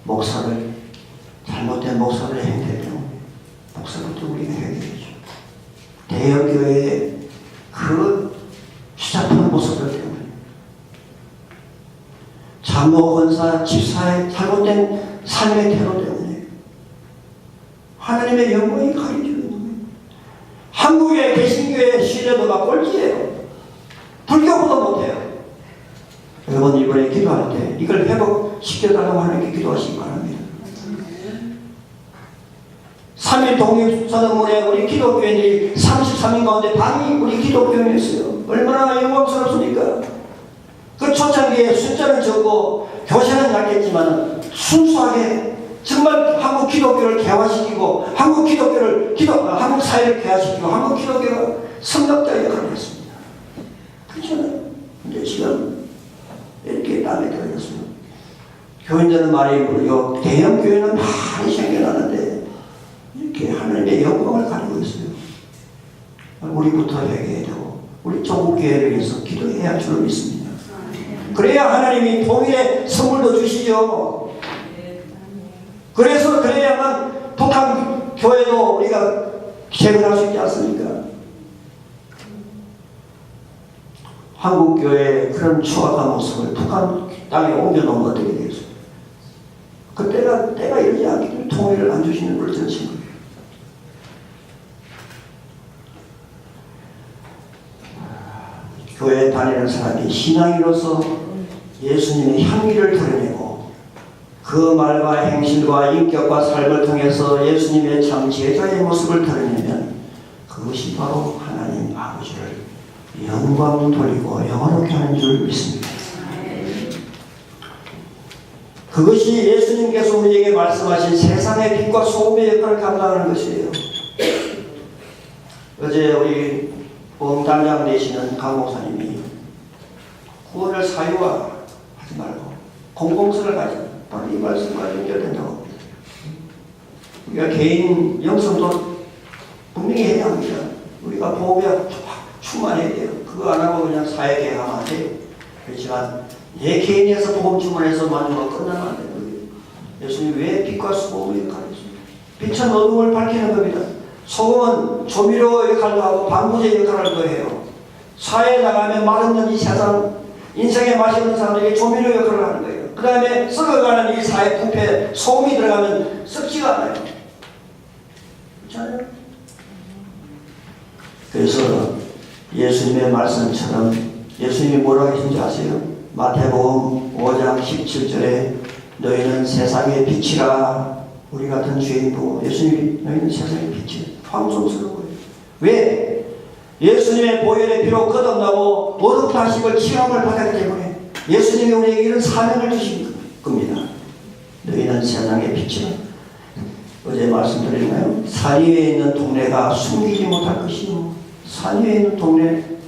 목사를, 잘못된 목사를 행태하면 목사부터 우리가 회개해야죠. 대형교회의 그 추잡한 모습들 때문에, 장로, 권사, 집사의 잘못된 삶의 태도 때문에 하나님의 영광이 가려지는 거예요. 한국의 개신교의 신뢰도가 꼴찌예요. 불교보다 못해요. 여러분 이번에 기도할 때 이걸 회복시켜달라고 하나님께 기도하시기 바랍니다. 3일 독립선언문에 우리 기독교인들이 33인 가운데 반이 우리 기독교인이었어요. 얼마나 영광스럽습니까? 그 초창기에 숫자는 적고 교세는 약했지만 순수하게 정말 한국 기독교를 개화시키고 한국 사회를 개화시키고 한국 기독교가 성역자 역할을 했습니다. 그렇잖아요. 근데 지금 이렇게 땀이 들어졌어요. 교인들은 말이 모르고 대형 교회는 많이 생겨나는데 이렇게 하나님의 영광을 가지고 있어요. 우리부터 회개해야 되고 우리 조국 교회를 위해서 기도해야 할 줄을 믿습니다. 그래야 하나님이 통일의 선물도 주시죠. 그래야만 북한 교회도 우리가 재건할 수 있지 않습니까? 한국 교회의 그런 추악한 모습을 북한 땅에 옮겨놓으면 어떻게 되겠어요? 때가 이르지 않기 때문에 통일을 안 주시는 걸 저는 거예요. 교회에 다니는 사람이 신앙인으로서 예수님의 향기를 드러내고 그 말과 행실과 인격과 삶을 통해서 예수님의 참 제자의 모습을 드러내면 그것이 바로 하나님 아버지를 영광 돌리고 영원하게 하는 줄 믿습니다. 그것이 예수님께서 우리에게 말씀하신 세상의 빛과 소금의 역할을 감당하는 것이에요. 어제 우리 보험단장 되시는 강 목사님이 구원을 사유화하지 말고 공공성을 가지고 바로 이 말씀과 연결된다고 합니다. 우리가 개인 영성도 분명히 해야 합니다. 우리가 보험에 충만해야 돼요. 그거 안 하고 그냥 사회계획하면 안 돼요. 그렇지만 내 개인에서 보험 주문해서 만들고 끝나면 안 돼요. 예수님이 왜 빛과 소금의 역할을 했습니까? 빛은 어둠을 밝히는 겁니다. 소금은 조미료 역할도 하고 방부제 역할도 해요. 사회에 나가면 맛없는 이 세상, 인생에 맛이 없는 사람들이 조미료 역할을 하는 거예요. 그 다음에 썩어가는 이 사회 부패, 소금이 들어가면 썩지가 않아요. 그렇잖아요? 그래서 예수님의 말씀처럼 예수님이 뭐라고 하신지 아세요? 마태복음 5장 17절에 너희는 세상의 빛이라. 우리 같은 죄인 보고 예수님이 너희는 세상의 빛이라. 황송스러운 거예요. 왜? 예수님의 보혈의 피로 거듭나고 거듭하심을 체험을 받았기 때문에 예수님이 우리에게 이런 사명을 주신 겁니다. 너희는 세상의 빛이라. 어제 말씀드렸나요? 산 위에 있는 동네가 숨기지 못할 것이요. 산 위에 있는 동네,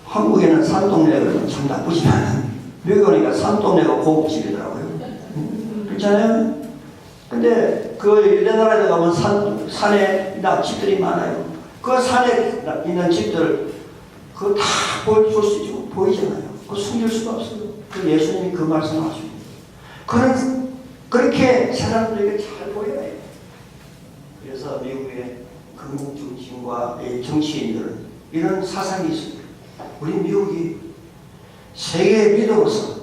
한국에는 산 동네가 참 나쁘지만 미국 오니까 산 동네가 고급집이더라고요. 그렇잖아요? 근데 그 일본나라에 가면 산에 집들이 많아요. 그 산에 있는 집들 그거 다 보여줄 수 있고 보이잖아요. 그거 숨길 수가 없어요. 그 예수님이 그 말씀을 하십니다. 그런 그렇게 사람들에게 잘 보여야 해요. 그래서 미국의 금융중심과 정치인들은 이런 사상이 있습니다. 우리 미국이 세계의 리더로서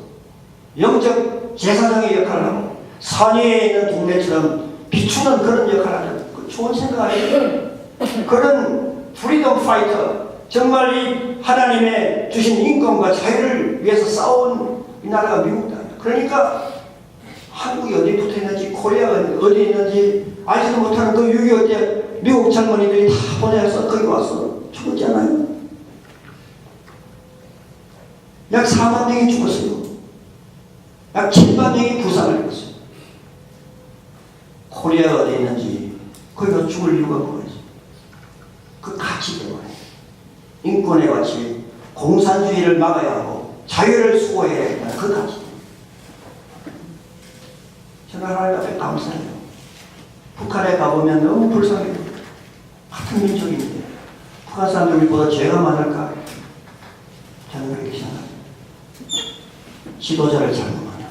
영적 제사장의 역할을 하고 산 위에 있는 동네처럼 비추는 그런 역할을 하는 좋은 생각 아니에요? 그런 프리덤 파이터, 정말 이 하나님의 주신 인권과 자유를 위해서 싸운 이 나라가 미국이다. 그러니까 한국이 어디 붙어 있는지, 코리아가 어디 있는지 알지도 못하는 그 6.25 때 미국 젊은이들이 다 보내서 거기 와서 죽었지 않아요? 약 4만 명이 죽었어요. 약 7만 명이 부상을 입었어요. 코리아가 어디 있는지 거기가 죽을 이유가 뭐예요? 그 가치 때문에. 인권의 가치, 공산주의를 막아야 하고 자유를 수호해야 한다는 그 가치 때문에. 저는 하나님 앞에 감사해요. 북한에 가보면 너무 불쌍해요. 같은 민족인데 북한 사람들 우리보다 죄가 많을까? 저는 그렇게 생각합니다. 지도자를 잘못하냐.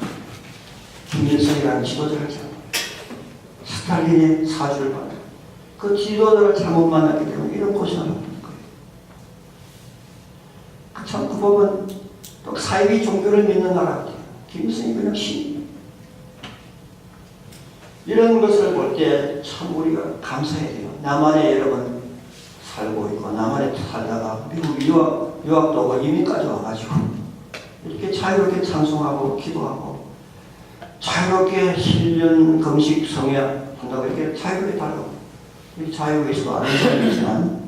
김일성이라는 지도자를 잘못하냐. 스탈린의 사주를 받아. 그 지도자를 잘못 만났기 때문에 이런 고생을 하는 거예요. 참 그 법은 또 사이비 종교를 믿는 나라 같아요. 김일성이 그냥 신. 이런 것을 볼 때 참 우리가 감사해야 돼요. 남한에 여러분 살고 있고 남한에 살다가 미국 유학도 오고 이민까지 와가지고 이렇게 자유롭게 찬송하고 기도하고 자유롭게 신년 금식 성약 한다고 이렇게 자유롭게 달라고 이 자유에 있어도 아는 사람이지만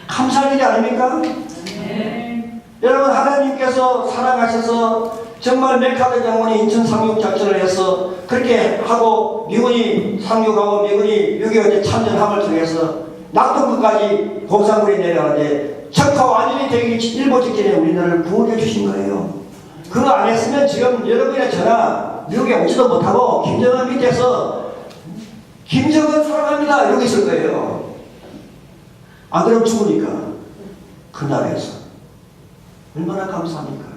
감사할 일이 아닙니까? 네. 여러분 하나님께서 살아가셔서 정말 메카드 장군이 인천 상륙 작전을 해서 그렇게 하고 미군이 상륙하고 미군이 6.25 참전함을 통해서 낙동강까지 공산군이 내려가는데 적화 완전히 되기 일보 직전에 우리나라를 구원해 주신 거예요. 그거 안 했으면 지금 여러분이나 저나 미국에 오지도 못하고 김정은 밑에서 김정은 사랑합니다 이러고 있을 거예요. 안 그러면 죽으니까 그 나라에서 얼마나 감사합니까?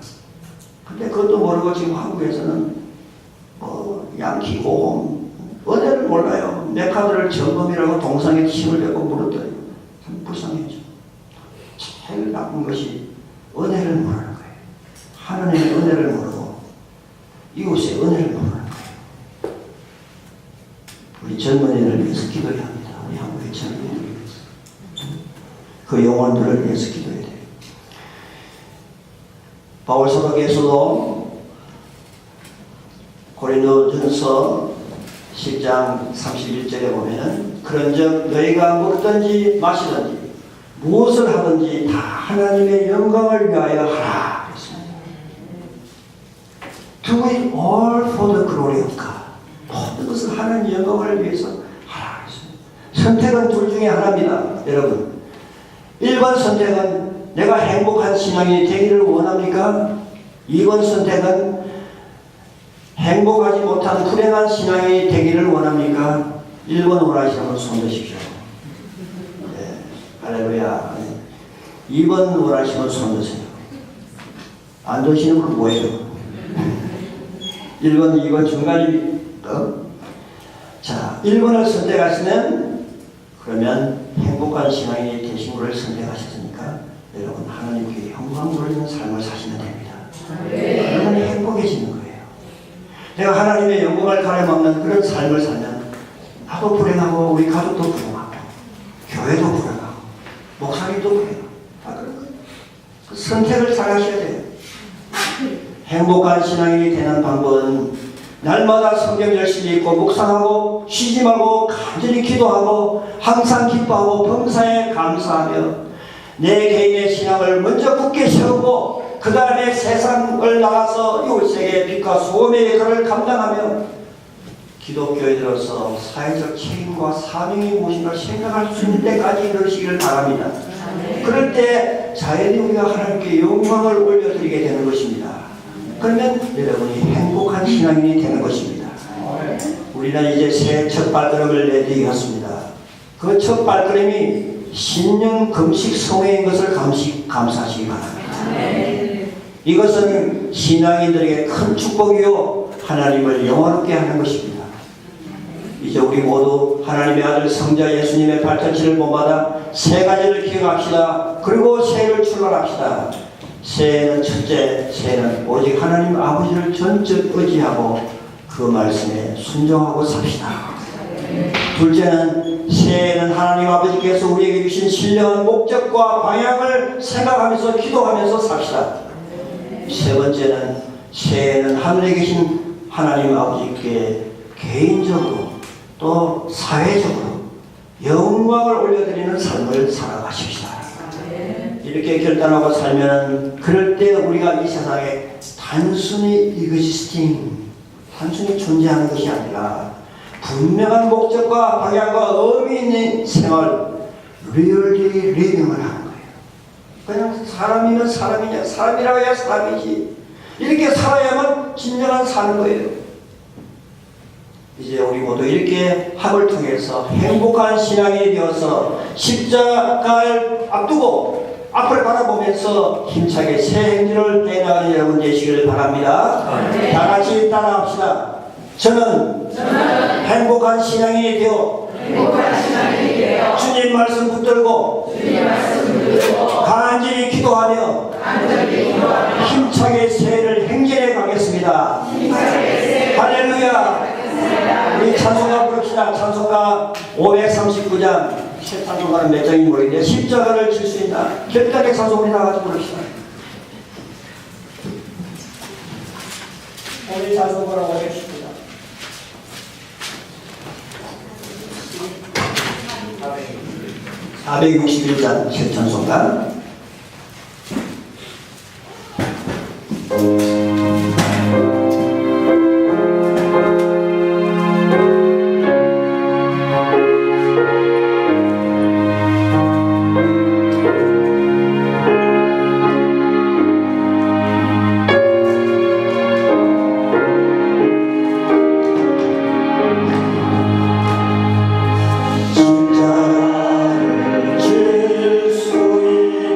근데 그것도 모르고 지금 한국에서는 양키 고음 은혜를 몰라요. 메카드를 점검이라고 동상에 침을 뱉고 물었더니 참 불쌍해져. 제일 나쁜 것이 은혜를 모르는 거예요. 하나님의 은혜를 모르고 이웃의 은혜를 모르는 거예요. 우리 젊은이를 위해서 기도해야 합니다. 우리 한국의 젊은이를 위해서. 그 영혼들을 위해서 기도해야 돼요. 바울 사도에서도 고린도전서 10장 31절에 보면은 그런즉 너희가 먹든지 마시든지 무엇을 하든지 다 하나님의 영광을 위하여 하라 그랬습니다. Do it all for the glory of God. 모든 것을 하나님 영광을 위해서 하라 그랬습니다. 선택은 둘 중에 하나입니다. 여러분 1번 선택은 내가 행복한 신앙이 되기를 원합니까? 2번 선택은 행복하지 못한 불행한 신앙이 되기를 원합니까? 1번 원하시면 손 드십시오. 네, 할렐루야. 2번 원하시면 손 드세요. 안 드시는 건 뭐예요? 1번, 2번 중간이 자, 1번을 선택하시면 그러면 행복한 신앙이 되신 분을 선택하셨으니까 여러분 하나님께 영광 누리는 삶을 사시면 됩니다. 여러분이 행복해지는 거예요. 내가 하나님의 영광을 가려먹는 그런 삶을 살면 나도 불행하고 우리 가족도 불행하고 교회도 불행하고 목사님도 불행하고 다 그런 거예요. 그 선택을 잘 하셔야 돼요. 행복한 신앙이 되는 방법은 날마다 성경 열심히 읽고 묵상하고 쉬지 말고 간절히 기도하고 항상 기뻐하고 범사에 감사하며 내 개인의 신앙을 먼저 굳게 세우고 그 다음에 세상을 나가서 이웃에게 빛과 소금의 역할을 감당하며 기독교인으로서 사회적 책임과 사명이 무엇인가 생각할 수 있는 때까지 이르시기를 바랍니다. 그럴 때 자연히 우리가 하나님께 영광을 올려드리게 되는 것입니다. 그러면 여러분이 행복한 신앙인이 되는 것입니다. 우리는 이제 새 첫 발걸음을 내디뎠습니다. 그 첫 발걸음이 신년 금식 성회인 것을 감사하시기 바랍니다. 이것은 신앙인들에게 큰 축복이요 하나님을 영원롭게 하는 것입니다. 이제 우리 모두 하나님의 아들 성자 예수님의 발자취를 본받아 세 가지를 기억합시다. 그리고 새해를 출발합시다. 새해는 첫째, 새해는 오직 하나님 아버지를 전적 의지하고 그 말씀에 순종하고 삽시다. 둘째는 새해는 하나님 아버지께서 우리에게 주신 신령한 목적과 방향을 생각하면서 기도하면서 삽시다. 세 번째는 새해는 하늘에 계신 하나님 아버지께 개인적으로 또 사회적으로 영광을 올려드리는 삶을 살아가십시다. 이렇게 결단하고 살면 그럴 때 우리가 이 세상에 단순히 이그지스팅, 단순히 존재하는 것이 아니라 분명한 목적과 방향과 의미 있는 생활, 리얼리 리빙을 하는 거예요. 그냥 사람이면 사람이냐, 사람이라고 해야 사람이지. 이렇게 살아야만 진정한 사는 거예요. 이제 우리 모두 이렇게 합을 통해서 행복한 신앙이 되어서 십자가를 앞두고 앞을 바라보면서 힘차게 새 행진을 해나가는 여러분 되시기를 바랍니다. 네. 다 같이 따라합시다. 저는 행복한 신앙이 되어 주님 말씀 붙들고 간절히 기도하며 힘차게 새해를 행진해 가겠습니다. 할렐루야. 우리 찬송가 부릅시다. 찬송가 539장. 새 찬송가는 몇 장인지 모르겠는데 십자가를 질 수 있나? 결단의 찬송 우리 다 같이 부릅시다. 우리 찬송가를 519장. 461장 새 찬송가. 십자가를 질 수 있는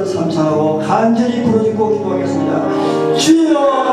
삼창하고 간절히 부르짖고 기도하겠습니다. 주여